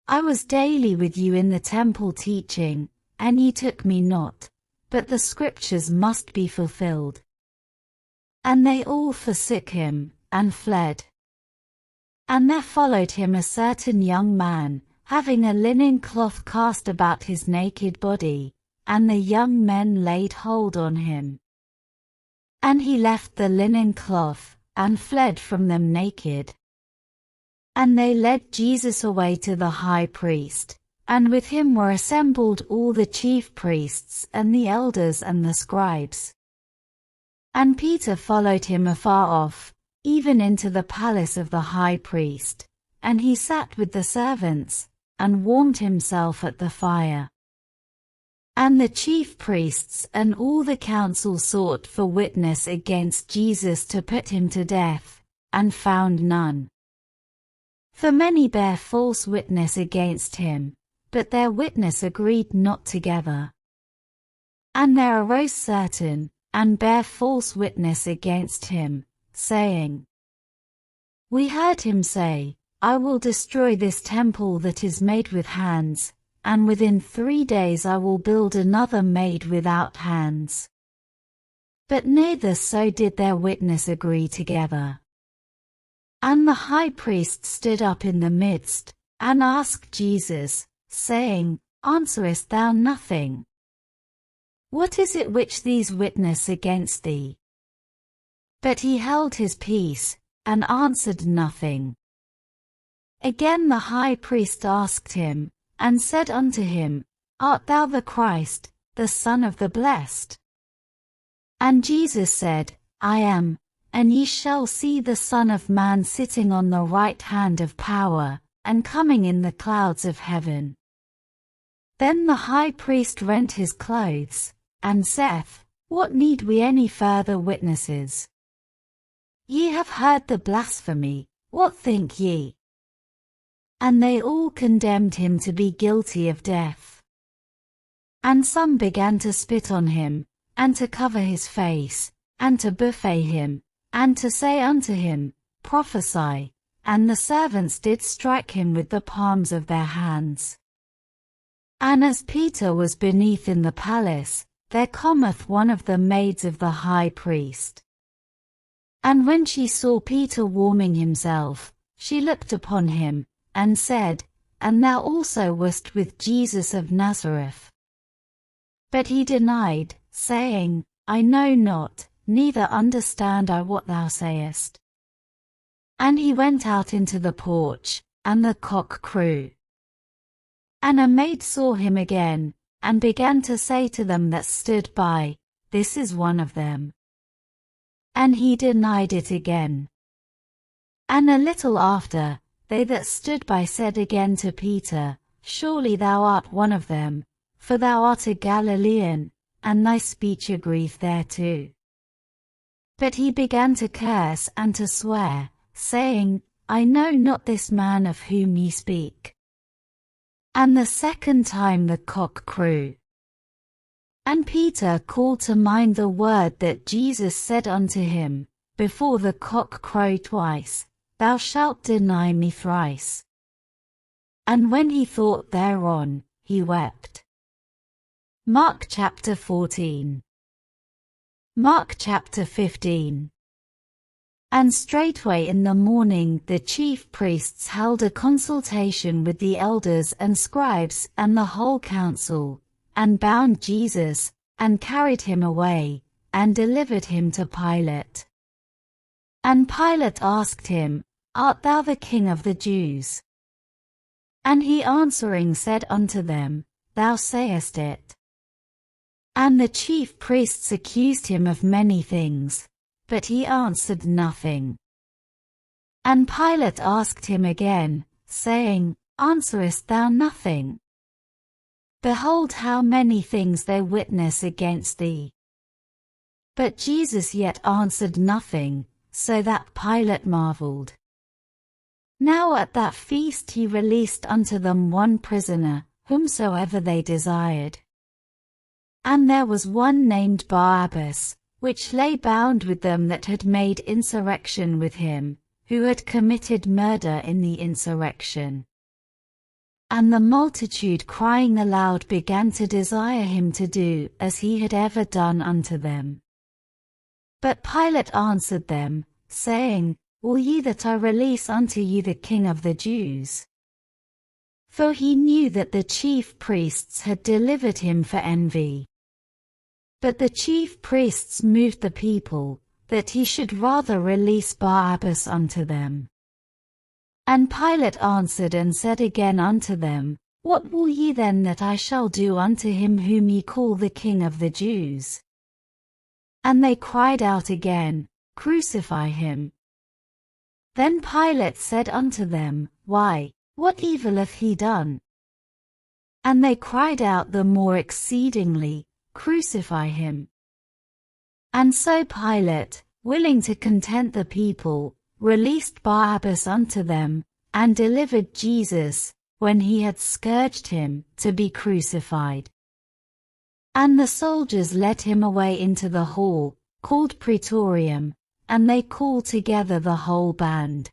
I was daily with you in the temple teaching, and ye took me not, but the scriptures must be fulfilled. And they all forsook him, and fled. And there followed him a certain young man, having a linen cloth cast about his naked body, and the young men laid hold on him. And he left the linen cloth, and fled from them naked. And they led Jesus away to the high priest, and with him were assembled all the chief priests and the elders and the scribes. And Peter followed him afar off, even into the palace of the high priest, and he sat with the servants, and warmed himself at the fire. And the chief priests and all the council sought for witness against Jesus to put him to death, and found none. For many bare false witness against him, but their witness agreed not together. And there arose certain, and bare false witness against him, saying, We heard him say, I will destroy this temple that is made with hands, and within 3 days I will build another made without hands. But neither so did their witness agree together. And the high priest stood up in the midst, and asked Jesus, saying, Answerest thou nothing? What is it which these witness against thee? But he held his peace, and answered nothing. Again the high priest asked him, and said unto him, Art thou the Christ, the Son of the Blessed? And Jesus said, I am, and ye shall see the Son of Man sitting on the right hand of power, and coming in the clouds of heaven. Then the high priest rent his clothes, and saith, What need we any further witnesses? Ye have heard the blasphemy, What think ye? And they all condemned him to be guilty of death. And some began to spit on him, and to cover his face, and to buffet him, and to say unto him, Prophesy. And the servants did strike him with the palms of their hands. And as Peter was beneath in the palace, there cometh one of the maids of the high priest. And when she saw Peter warming himself, she looked upon him, and said, And thou also wast with Jesus of Nazareth. But he denied, saying, I know not, neither understand I what thou sayest. And he went out into the porch, and the cock crew. And a maid saw him again, and began to say to them that stood by, This is one of them. And he denied it again. And a little after, they that stood by said again to Peter, Surely thou art one of them, for thou art a Galilean, and thy speech agreeth thereto. But he began to curse and to swear, saying, I know not this man of whom ye speak. And the second time the cock crew. And Peter called to mind the word that Jesus said unto him, Before the cock crow twice, thou shalt deny me thrice. And when he thought thereon, he wept. Mark chapter 14. Mark chapter 15. And straightway in the morning the chief priests held a consultation with the elders and scribes and the whole council, and bound Jesus, and carried him away, and delivered him to Pilate. And Pilate asked him, Art thou the King of the Jews? And he answering said unto them, Thou sayest it. And the chief priests accused him of many things, but he answered nothing. And Pilate asked him again, saying, Answerest thou nothing? Behold how many things they witness against thee. But Jesus yet answered nothing, so that Pilate marveled. Now at that feast he released unto them one prisoner, whomsoever they desired. And there was one named Barabbas, which lay bound with them that had made insurrection with him, who had committed murder in the insurrection. And the multitude crying aloud began to desire him to do as he had ever done unto them. But Pilate answered them, saying, Will ye that I release unto you the King of the Jews? For he knew that the chief priests had delivered him for envy. But the chief priests moved the people, that he should rather release Barabbas unto them. And Pilate answered and said again unto them, What will ye then that I shall do unto him whom ye call the King of the Jews? And they cried out again, Crucify him. Then Pilate said unto them, Why, what evil hath he done? And they cried out the more exceedingly, Crucify him. And so Pilate, willing to content the people, released Barabbas unto them, and delivered Jesus, when he had scourged him, to be crucified. And the soldiers led him away into the hall, called Praetorium, and they called together the whole band.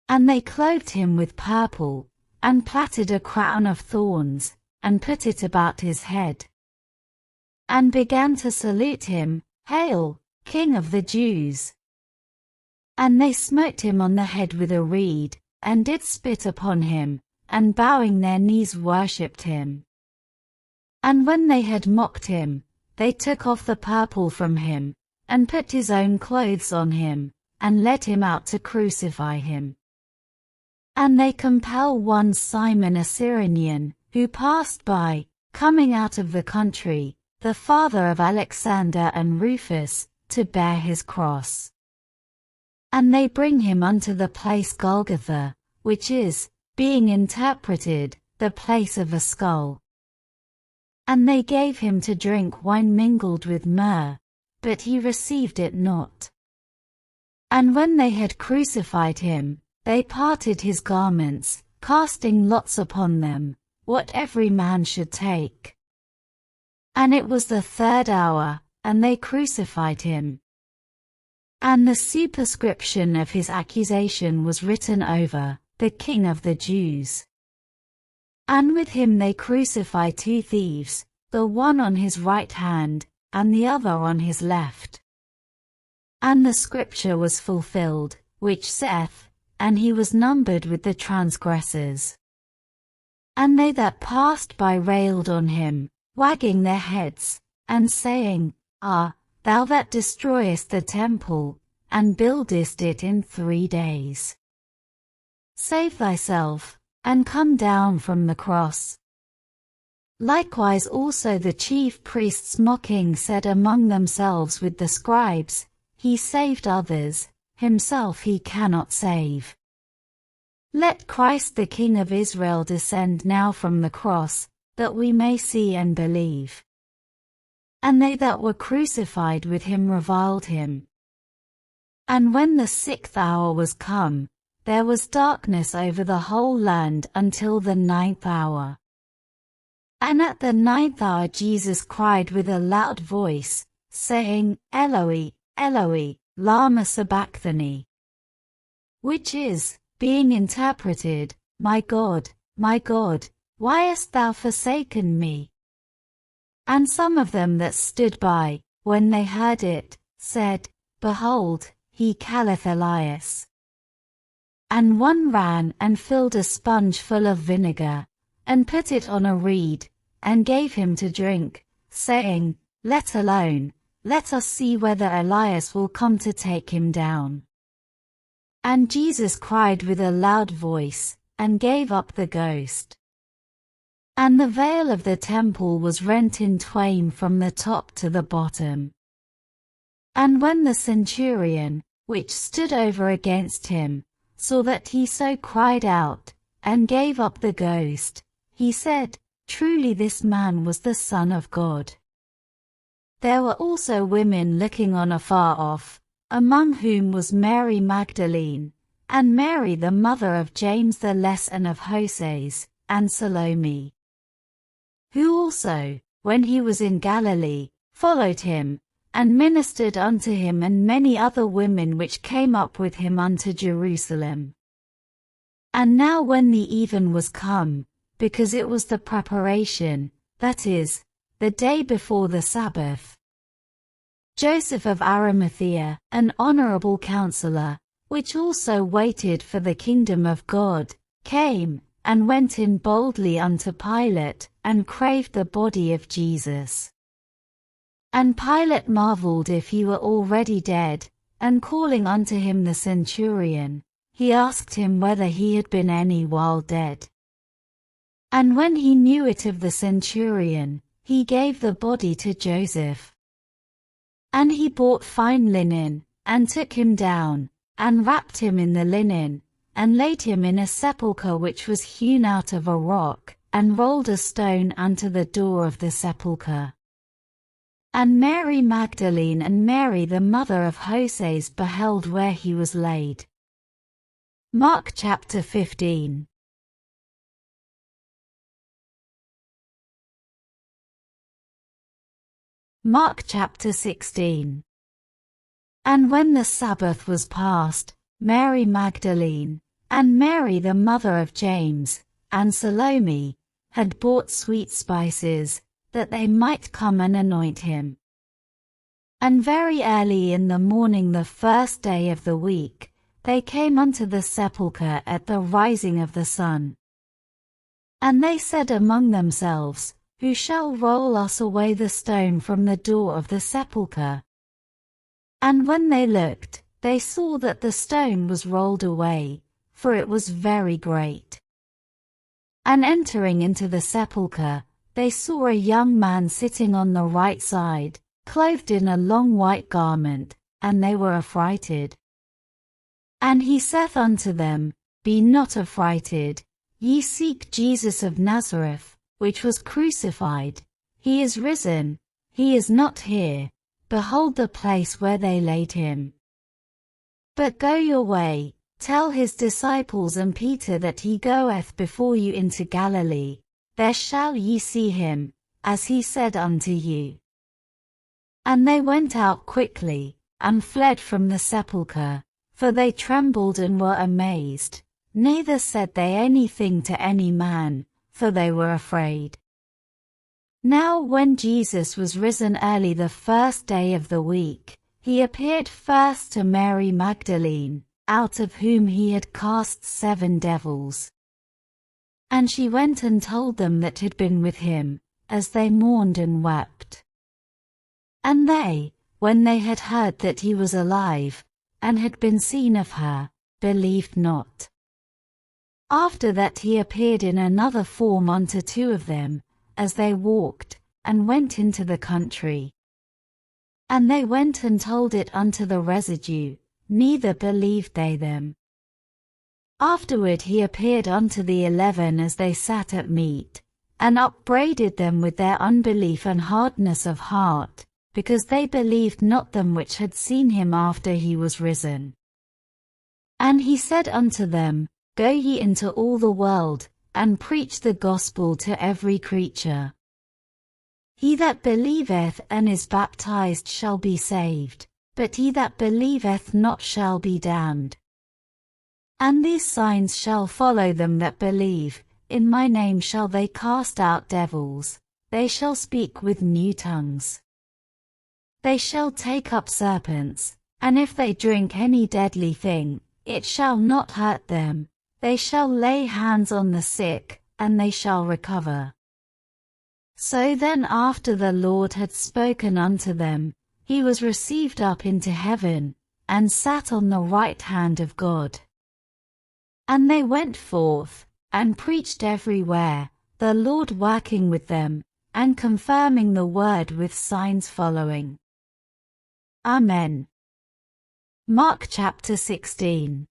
And they clothed him with purple, and plaited a crown of thorns, and put it about his head. And began to salute him, Hail, King of the Jews! And they smote him on the head with a reed, and did spit upon him, and bowing their knees worshipped him. And when they had mocked him, they took off the purple from him, and put his own clothes on him, and led him out to crucify him. And they compel one Simon a Cyrenian, who passed by, coming out of the country, the father of Alexander and Rufus, to bear his cross. And they bring him unto the place Golgotha, which is, being interpreted, the place of a skull. And they gave him to drink wine mingled with myrrh, but he received it not. And when they had crucified him, they parted his garments, casting lots upon them, what every man should take. And it was the 3rd hour, and they crucified him. And the superscription of his accusation was written over, the King of the Jews. And with him they crucified 2 thieves, the one on his right hand, and the other on his left. And the scripture was fulfilled, which saith, And he was numbered with the transgressors. And they that passed by railed on him, wagging their heads, and saying, Ah, thou that destroyest the temple, and buildest it in 3 days. Save thyself, and come down from the cross. Likewise also the chief priests mocking said among themselves with the scribes, He saved others, himself he cannot save. Let Christ the King of Israel descend now from the cross, that we may see and believe. And they that were crucified with him reviled him. And when the 6th hour was come, there was darkness over the whole land until the 9th hour. And at the 9th hour Jesus cried with a loud voice, saying, Eloi, Eloi, lama sabachthani. Which is, being interpreted, my God, why hast thou forsaken me? And some of them that stood by, when they heard it, said, Behold, he calleth Elias. And one ran and filled a sponge full of vinegar, and put it on a reed, and gave him to drink, saying, Let alone, let us see whether Elias will come to take him down. And Jesus cried with a loud voice, and gave up the ghost. And the veil of the temple was rent in twain from the top to the bottom. And when the centurion, which stood over against him, saw that he so cried out, and gave up the ghost, he said, Truly this man was the Son of God. There were also women looking on afar off, among whom was Mary Magdalene, and Mary the mother of James the Less and of Joses, and Salome, who also, when he was in Galilee, followed him, and ministered unto him, and many other women which came up with him unto Jerusalem. And now when the even was come, because it was the preparation, that is, the day before the Sabbath, Joseph of Arimathea, an honorable counselor, which also waited for the kingdom of God, came, and went in boldly unto Pilate, and craved the body of Jesus. And Pilate marveled if he were already dead, and calling unto him the centurion, he asked him whether he had been any while dead. And when he knew it of the centurion, he gave the body to Joseph. And he bought fine linen, and took him down, and wrapped him in the linen, and laid him in a sepulchre which was hewn out of a rock, and rolled a stone unto the door of the sepulchre. And Mary Magdalene and Mary the mother of Joses beheld where he was laid. Mark chapter 15. Mark chapter 16. And when the Sabbath was past, Mary Magdalene, and Mary the mother of James, and Salome, had bought sweet spices, that they might come and anoint him. And very early in the morning the 1st day of the week, they came unto the sepulchre at the rising of the sun. And they said among themselves, Who shall roll us away the stone from the door of the sepulchre? And when they looked, they saw that the stone was rolled away, for it was very great. And entering into the sepulchre, they saw a young man sitting on the right side, clothed in a long white garment, and they were affrighted. And he saith unto them, Be not affrighted, ye seek Jesus of Nazareth, which was crucified. He is risen, he is not here. Behold the place where they laid him. But go your way, tell his disciples and Peter that he goeth before you into Galilee, there shall ye see him, as he said unto you. And they went out quickly, and fled from the sepulchre, for they trembled and were amazed, neither said they anything to any man, for they were afraid. Now when Jesus was risen early the first day of the week, he appeared first to Mary Magdalene, out of whom he had cast 7 devils. And she went and told them that had been with him, as they mourned and wept. And they, when they had heard that he was alive, and had been seen of her, believed not. After that he appeared in another form unto 2 of them, as they walked, and went into the country. And they went and told it unto the residue, neither believed they them. Afterward he appeared unto the 11 as they sat at meat, and upbraided them with their unbelief and hardness of heart, because they believed not them which had seen him after he was risen. And he said unto them, Go ye into all the world, and preach the gospel to every creature. He that believeth and is baptized shall be saved, but he that believeth not shall be damned. And these signs shall follow them that believe, in my name shall they cast out devils, they shall speak with new tongues. They shall take up serpents, and if they drink any deadly thing, it shall not hurt them, they shall lay hands on the sick, and they shall recover. So then after the Lord had spoken unto them, he was received up into heaven, and sat on the right hand of God. And they went forth, and preached everywhere, the Lord working with them, and confirming the word with signs following. Amen. Mark chapter 16.